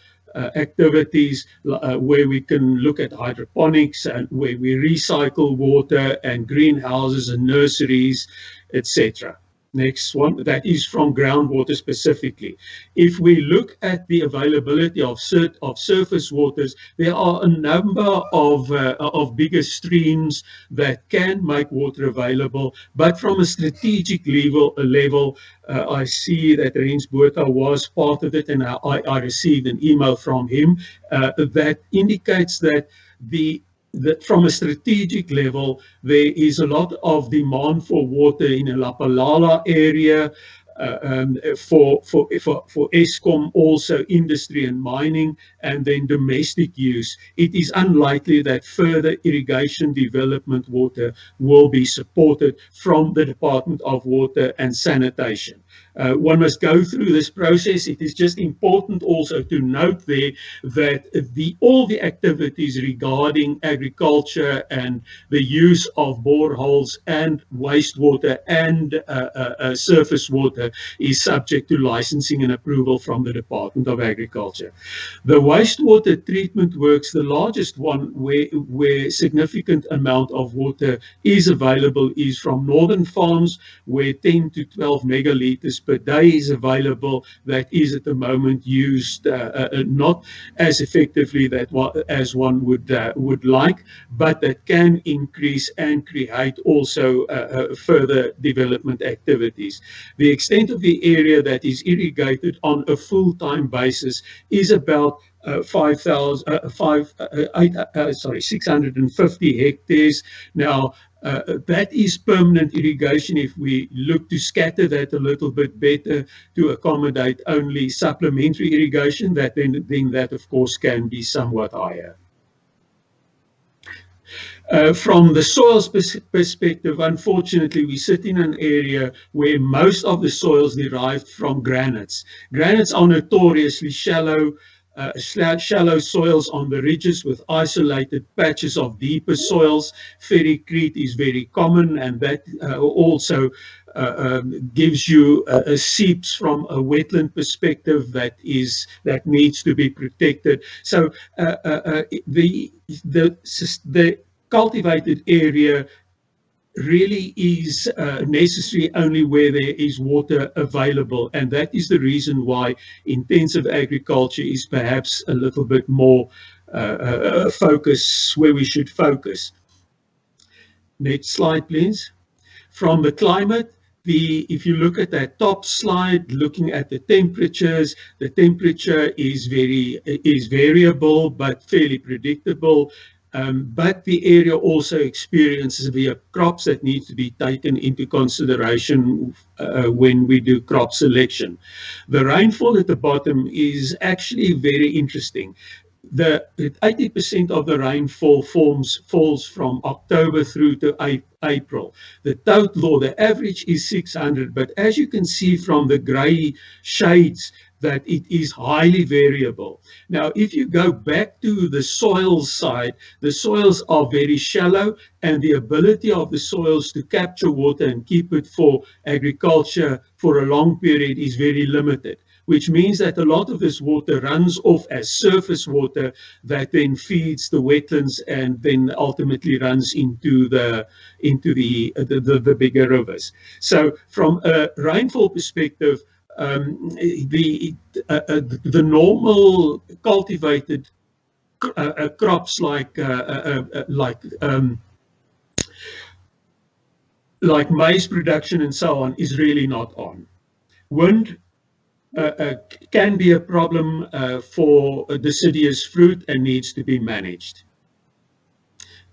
activities where we can look at hydroponics and where we recycle water and greenhouses and nurseries, etc. Next one, that is from groundwater specifically. If we look at the availability of surface waters, there are a number of bigger streams that can make water available, but from a strategic level, I see that Rens Botha was part of it, and I received an email from him that indicates that from a strategic level, there is a lot of demand for water in the Lapalala area, for Eskom, also industry and mining, and then domestic use. It is unlikely that further irrigation development water will be supported from the Department of Water and Sanitation. One must go through this process. It is just important also to note there that all the activities regarding agriculture and the use of boreholes and wastewater and surface water is subject to licensing and approval from the Department of Agriculture. The wastewater treatment works, the largest one where significant amount of water is available is from northern farms, where 10 to 12 megaliters per day is available. That is at the moment used not as effectively as one would like, but that can increase and create also further development activities. The extent of the area that is irrigated on a full-time basis is about 650 hectares. Now, that is permanent irrigation. If we look to scatter that a little bit better to accommodate only supplementary irrigation, then that of course can be somewhat higher. From the soils perspective, unfortunately, we sit in an area where most of the soils derived from granites. Granites are notoriously shallow soils on the ridges with isolated patches of deeper soils. Ferricrete is very common, and that also gives you seeps from a wetland perspective that needs to be protected. So the cultivated area really is necessary only where there is water available, and that is the reason why intensive agriculture is perhaps a little bit more focus where we should focus. Next slide, please. From the climate, if you look at that top slide, looking at the temperatures, the temperature is variable but fairly predictable. But the area also experiences severe crops that need to be taken into consideration when we do crop selection. The rainfall at the bottom is actually very interesting. 80% of the rainfall falls from October through to April. The total, or the average, is 600, but as you can see from the grey shades, that it is highly variable. Now, if you go back to the soil side, the soils are very shallow, and the ability of the soils to capture water and keep it for agriculture for a long period is very limited, which means that a lot of this water runs off as surface water that then feeds the wetlands and then ultimately runs into the bigger rivers. So from a rainfall perspective, the normal cultivated crops like maize production and so on is really not on. Wind can be a problem for deciduous fruit and needs to be managed.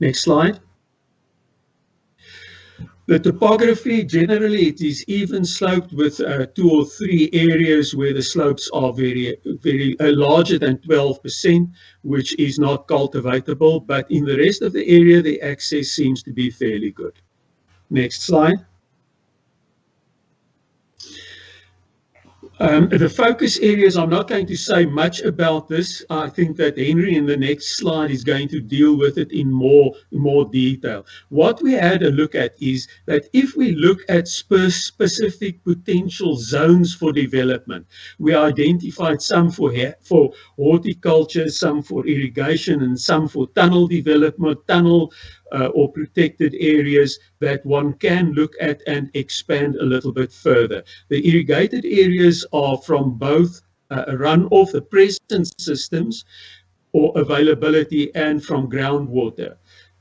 Next slide. The topography, generally, it is even sloped with 2 or 3 areas where the slopes are very larger than 12%, which is not cultivatable. But in the rest of the area, the access seems to be fairly good. Next slide. The focus areas, I'm not going to say much about this. I think that Henry in the next slide is going to deal with it in more detail. What we had a look at is that if we look at specific potential zones for development, we identified some for horticulture, some for irrigation, and some for tunnel development, or protected areas that one can look at and expand a little bit further. The irrigated areas are from both runoff, the present systems, or availability, and from groundwater.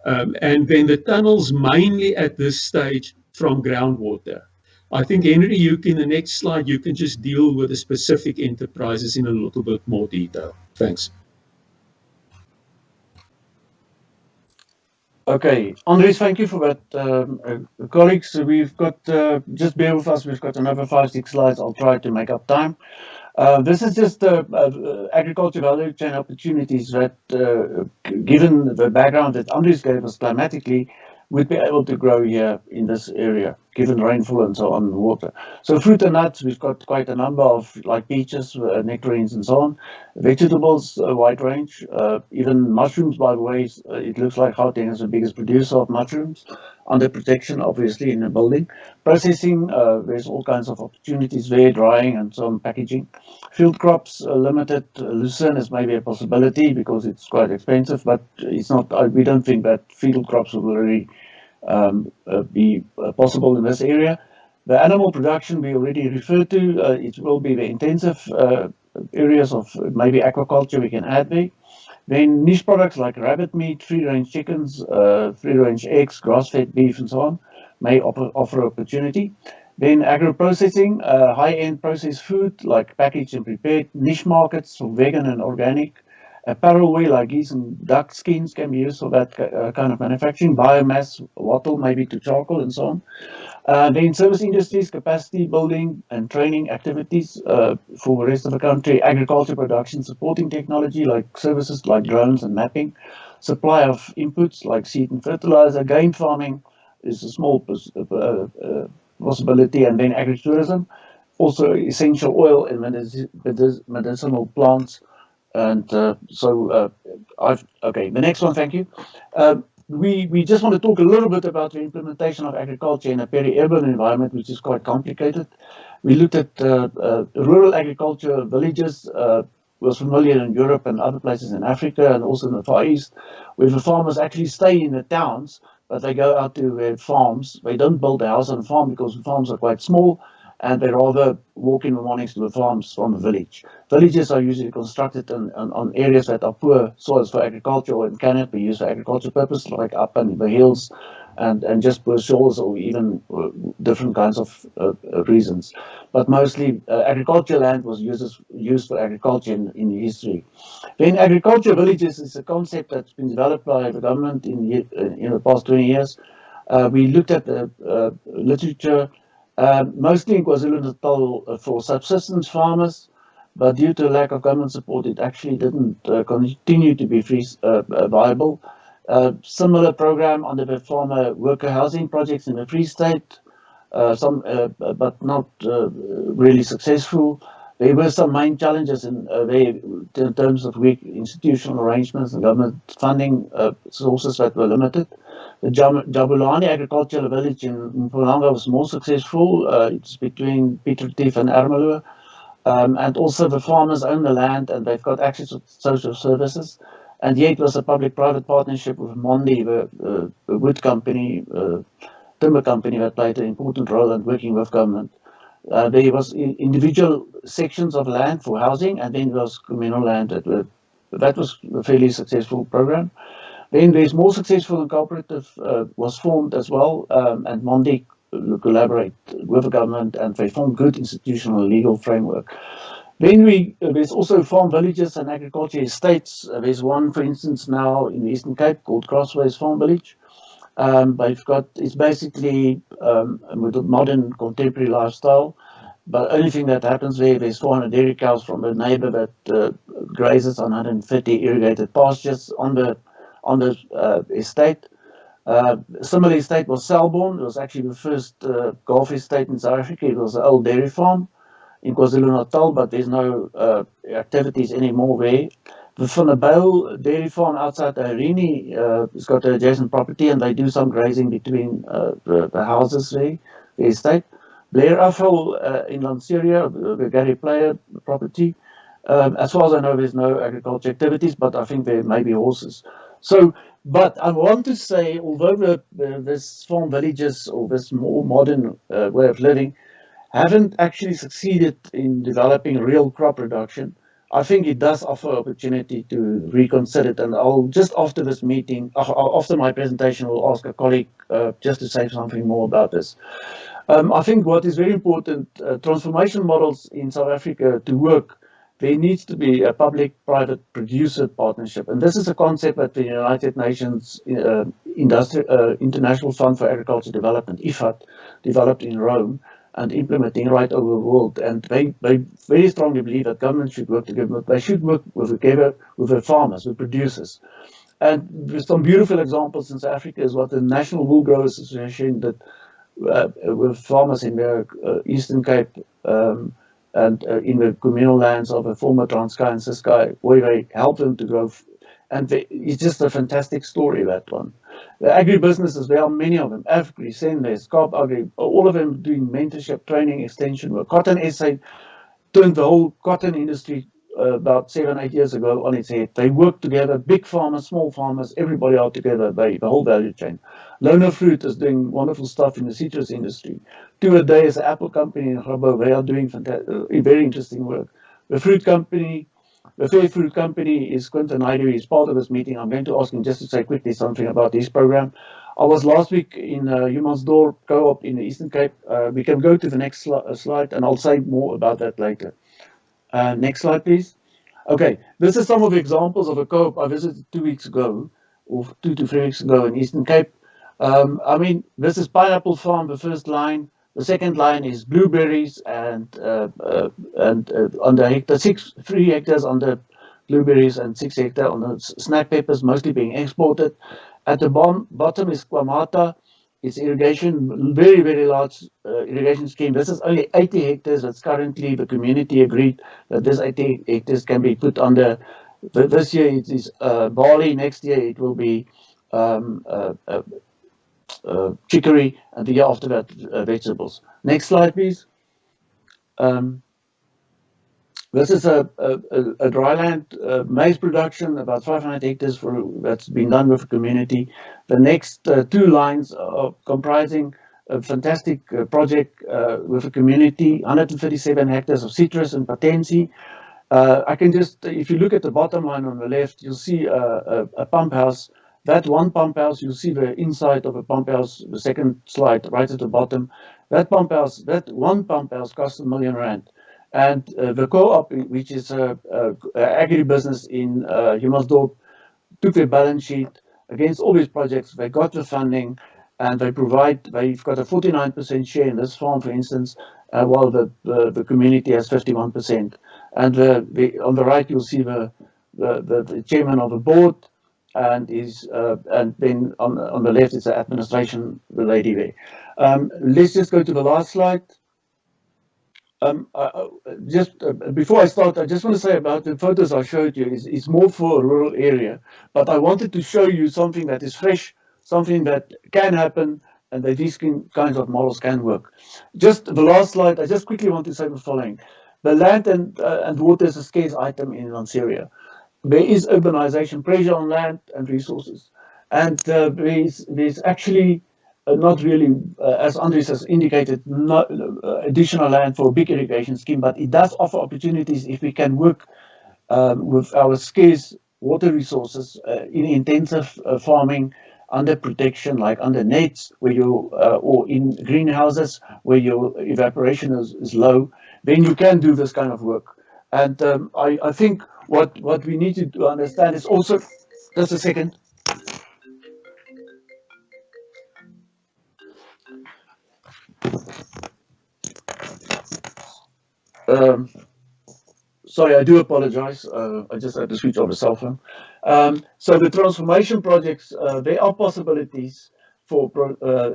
And then the tunnels mainly at this stage from groundwater. I think, Henry, in the next slide, you can just deal with the specific enterprises in a little bit more detail. Thanks. Okay, Andries, thank you for that. Colleagues, we've got, just bear with us, we've got another 5-6 slides. I'll try to make up time. This is just agriculture value chain opportunities that, given the background that Andries gave us climatically, we'd be able to grow here in this area, given rainfall and so on, water. So fruit and nuts, we've got quite a number of, like peaches, nectarines and so on. Vegetables, a wide range. Even mushrooms, by the way, it looks like Gauteng is the biggest producer of mushrooms, under protection, obviously, in the building. Processing, there's all kinds of opportunities there, drying and so on, packaging. Field crops, limited. Lucerne is maybe a possibility because it's quite expensive, but it's not. We don't think that field crops will really be possible in this area. The animal production we already referred to, it will be the intensive areas of maybe aquaculture we can add there. Then niche products like rabbit meat, free-range chickens, free-range eggs, grass-fed beef and so on may offer opportunity. Then agro-processing, high-end processed food like packaged and prepared, niche markets for vegan and organic. Apparel wear like geese and duck skins can be used for that kind of manufacturing. Biomass, wattle maybe to charcoal and so on. Then service industries, capacity building and training activities for the rest of the country. Agriculture production supporting technology like services like drones and mapping. Supply of inputs like seed and fertilizer. Game farming is a small possibility. And then agritourism, also essential oil and medicinal plants. And okay, the next one, thank you. We just want to talk a little bit about the implementation of agriculture in a peri-urban environment, which is quite complicated. We looked at rural agriculture villages, was familiar in Europe and other places in Africa and also in the Far East, where the farmers actually stay in the towns, but they go out to their farms. They don't build a house on a farm because the farms are quite small, and they rather walk in the mornings to the farms from the village. Villages are usually constructed on areas that are poor soils for agriculture or cannot be used for agriculture purpose, like up in the hills and just poor soils or even different kinds of reasons. But mostly agricultural land was used for agriculture in history. Then agriculture villages is a concept that's been developed by the government in the past 20 years. We looked at the literature. Mostly in KwaZulu-Natal for subsistence farmers, but due to lack of government support, it actually didn't continue to be viable. Similar program under the farmer worker housing projects in the Free State, but not really successful. There were some main challenges in terms of weak institutional arrangements and government funding sources that were limited. The Jabulani agricultural village in Mpumalanga was more successful. It's between Piet Retief and Ermelo. And also the farmers own the land and they've got access to social services. And yet it was a public-private partnership with Mondi, the wood company, timber company that played an important role in working with government. There was individual sections of land for housing, and then there was communal land that was a fairly successful program. Then there's more successful and cooperative was formed as well, and Mondi collaborate with the government, and they formed good institutional legal framework. Then there's also farm villages and agriculture estates. There's one, for instance, now in the Eastern Cape called Crossways Farm Village. It's basically with a modern contemporary lifestyle. But the only thing that happens there's 400 dairy cows from a neighbor that grazes on 130 irrigated pastures on the estate. Similar estate was Selborne. It was actually the first Gulf estate in South Africa. It was an old dairy farm in KwaZulu-Natal, but there's no activities anymore there. The Vanderbijl dairy farm outside the Irene has got an adjacent property, and they do some grazing between the houses there, the estate. Blair Affel in Lanseria, the Gary Player property. As far as I know, there's no agriculture activities, but I think there may be horses. So, but I want to say, although this farm villages or this more modern way of living haven't actually succeeded in developing real crop production, I think it does offer opportunity to reconsider it. And I'll just after this meeting, after my presentation, will ask a colleague just to say something more about this. I think what is very important, transformation models in South Africa to work, there needs to be a public-private producer partnership. And this is a concept that the United Nations International Fund for Agriculture Development, IFAD, developed in Rome and implementing right over the world. And they very strongly believe that government should work together. They should work together with the farmers, with producers. And there's some beautiful examples in South Africa is what the National Wool Growers Association did with farmers in the Eastern Cape and in the communal lands of the former Transkei and Ciskei, where they help them to grow. It's just a fantastic story, that one. The agribusinesses, there are many of them, Agri, Sendes, Kaap Agri, all of them doing mentorship, training, extension work. Cotton SA turned the whole cotton industry about 7-8 years ago on its head. They work together, big farmers, small farmers, everybody out together, the whole value chain. Lona Fruit is doing wonderful stuff in the citrus industry. Two a Day is an apple company in Grabo. They are doing very interesting work. The fruit company, the Fair Fruit Company is Quinton Naidu. He's part of this meeting. I'm going to ask him just to say quickly something about this program. I was last week in Humansdorp Co-op in the Eastern Cape. We can go to the next slide, and I'll say more about that later. Next slide, please. Okay, this is some of the examples of a co-op I visited 2 weeks ago, or 2 to 3 weeks ago in Eastern Cape. I mean, this is pineapple farm, the first line. The second line is blueberries, and on the hectare, 3 hectares on the blueberries and 6 hectares on the snack peppers, mostly being exported. At the bottom is Kwamata. It's irrigation, very, very large irrigation scheme. This is only 80 hectares. That's currently the community agreed that this 80 hectares can be put under. This year it is barley. Next year it will be chicory, and the year after that vegetables. Next slide, please. This is a dryland maize production, about 500 hectares that's been done with the community. The next 2 lines are comprising a fantastic project with the community, 137 hectares of citrus and patensi. I can just, if you look at the bottom line on the left, you'll see a pump house. That one pump house, you'll see the inside of a pump house, the second slide right at the bottom. That one pump house costs R1 million. And the co-op, which is an agribusiness in Humansdorp, took their balance sheet against all these projects. They got the funding, and they've got a 49% share in this farm, for instance, while the community has 51%. And on the right, you'll see the chairman of the board, and then on the left is the administration, the lady there. Let's just go to the last slide. Just before I start, I just want to say about the photos I showed you is more for a rural area, but I wanted to show you something that is fresh, something that can happen, and that these kinds of models can work. Just the last slide, I just quickly want to say the following. The land and water is a scarce item in Lanseria. There is urbanization pressure on land and resources, and there's actually not really, as Andres has indicated, not additional land for a big irrigation scheme, but it does offer opportunities if we can work with our scarce water resources in intensive farming under protection, like under nets, where you or in greenhouses where your evaporation is low, then you can do this kind of work. And I think what we need to understand is also, just a second. Um, Sorry, I do apologize. I just had to switch off the cell phone. So the transformation projects, there are possibilities for,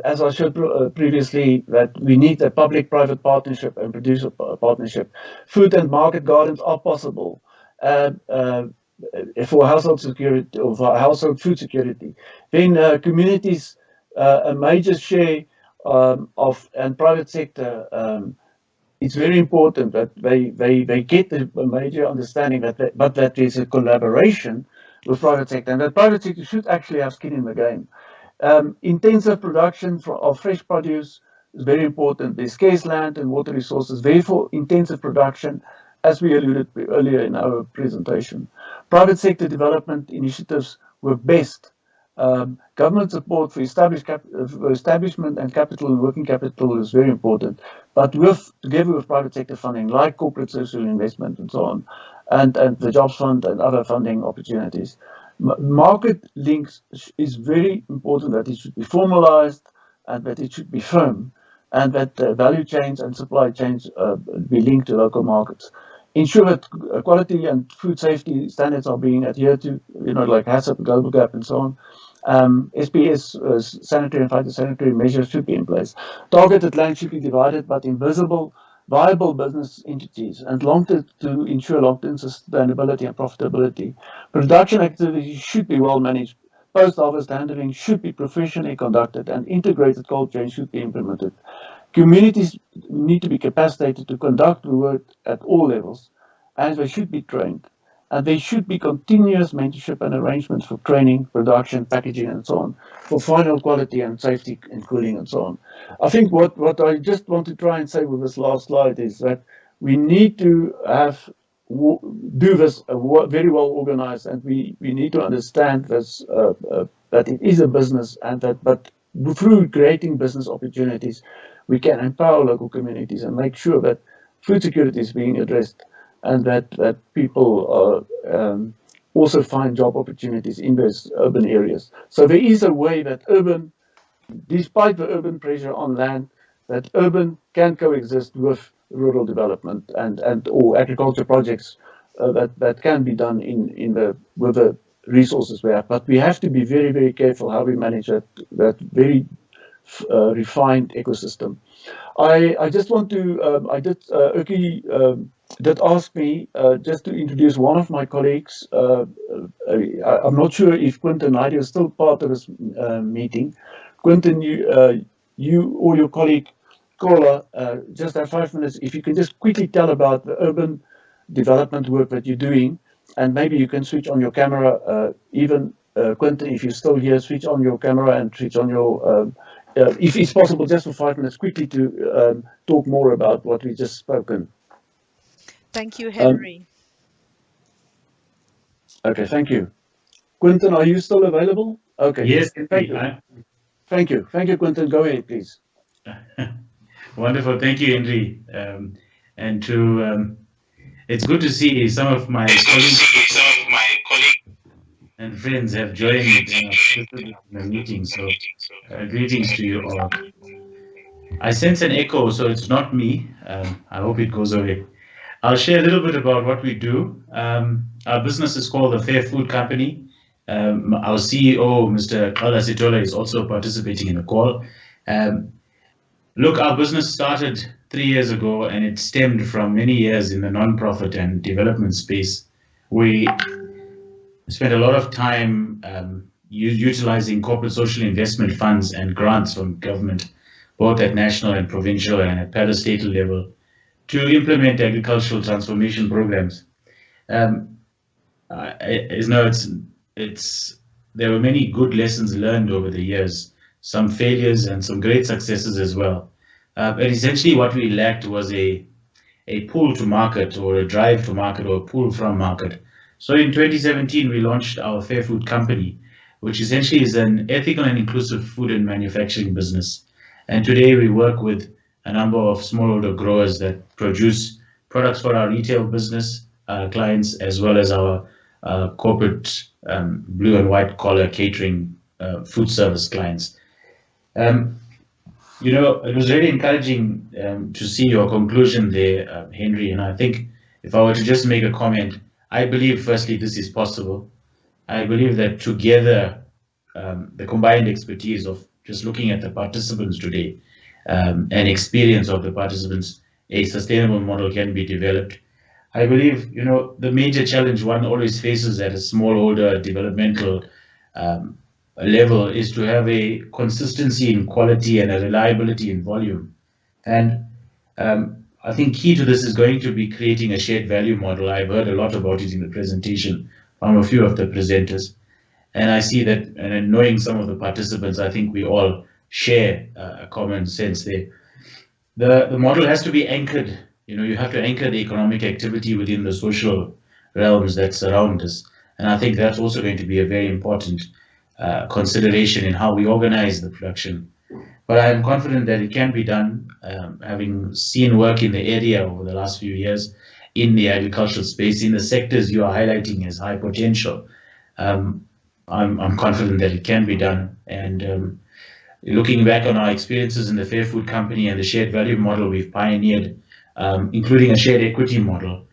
as I showed previously, that we need a public-private partnership and producer partnership. Food and market gardens are possible for household security or for household food security. Then communities, a major share of and private sector. It's very important that they get a major understanding but that there's a collaboration with private sector, and that private sector should actually have skin in the game. Intensive production of fresh produce is very important. There's scarce land and water resources, therefore intensive production, as we alluded to earlier in our presentation. Private sector development initiatives work best. Government support for establishment and capital and working capital is very important, but together with private sector funding like corporate social investment and so on, and the jobs fund and other funding opportunities. Market links is very important, that it should be formalized and that it should be firm, and that value chains and supply chains be linked to local markets. Ensure that quality and food safety standards are being adhered to, like HACCP, Global Gap, and so on. SPS, sanitary and phytosanitary measures should be in place. Targeted land should be divided, but in viable business entities and to ensure long-term sustainability and profitability. Production activities should be well managed. Post-harvest handling should be professionally conducted, and integrated cold chain should be implemented. Communities need to be capacitated to conduct the work at all levels, and they should be trained. And there should be continuous mentorship and arrangements for training, production, packaging, and so on, for final quality and safety and cooling and so on. I think what I just want to try and say with this last slide is that we need to do this very well organized, and we need to understand this, that it is a business, and but through creating business opportunities, we can empower local communities and make sure that food security is being addressed, and that people also find job opportunities in those urban areas. So there is a way that despite the urban pressure on land, that urban can coexist with rural development and or agriculture projects that can be done with the resources we have. But we have to be very, very careful how we manage that very refined ecosystem. I just want to, Uki did ask me just to introduce one of my colleagues. I'm not sure if Quinton Knight is still part of this meeting. Quinton, you or your colleague Kola, just have 5 minutes. If you can just quickly tell about the urban development work that you're doing, and maybe you can switch on your camera, even Quinton, if you're still here, switch on your camera and switch on your, if it's possible, just for 5 minutes, quickly to talk more about what we just spoken. Thank you, Henry. Okay, thank you. Quinton, are you still available? Okay. Yes, thank you. Thank you. Thank you, Quinton. Go ahead, please. Wonderful. Thank you, Henry. And it's good to see some of my colleagues and friends have joined the meeting. So greetings to you all. I sense an echo, so it's not me. I hope it goes away. I'll share a little bit about what we do. Our business is called the Fair Food Company. Our CEO, Mr. Kala Sitola, is also participating in the call. Look, our business started 3 years ago, and it stemmed from many years in the non-profit and development space. We spent a lot of time utilizing corporate social investment funds and grants from government, both at national and provincial and at parastatal level, to implement agricultural transformation programs. There were many good lessons learned over the years, some failures and some great successes as well. But essentially, what we lacked was a pull to market, or a drive to market, or a pull from market. So in 2017, we launched our Fair Food Company, which essentially is an ethical and inclusive food and manufacturing business. And today we work with a number of smallholder growers that produce products for our retail business clients, as well as our corporate blue and white collar catering food service clients. It was really encouraging to see your conclusion there, Henry. And I think if I were to just make a comment, I believe, firstly, this is possible. I believe that together, the combined expertise of just looking at the participants today and experience of the participants, a sustainable model can be developed. I believe, the major challenge one always faces at a smallholder developmental level is to have a consistency in quality and a reliability in volume. And I think key to this is going to be creating a shared value model. I've heard a lot about it in the presentation from a few of the presenters. And I see that, and knowing some of the participants, I think we all share a common sense there. The model has to be anchored. You have to anchor the economic activity within the social realms that surround us. And I think that's also going to be a very important consideration in how we organize the production. But I am confident that it can be done, having seen work in the area over the last few years in the agricultural space, in the sectors you are highlighting as high potential. I'm confident that it can be done. And looking back on our experiences in the Fair Food Company and the shared value model we've pioneered, including a shared equity model,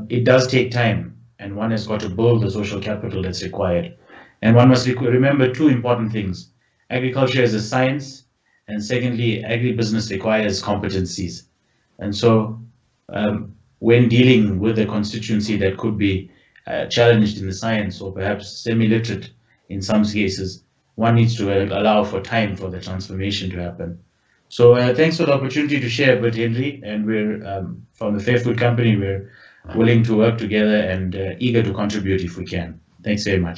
it does take time, and one has got to build the social capital that's required. And one must remember two important things. Agriculture is a science, and secondly, agribusiness requires competencies. And so when dealing with a constituency that could be challenged in the science, or perhaps semi-literate in some cases, one needs to allow for time for the transformation to happen. So thanks for the opportunity to share, but Henry, and we're from the Fair Food Company, we're willing to work together and eager to contribute if we can. Thanks very much.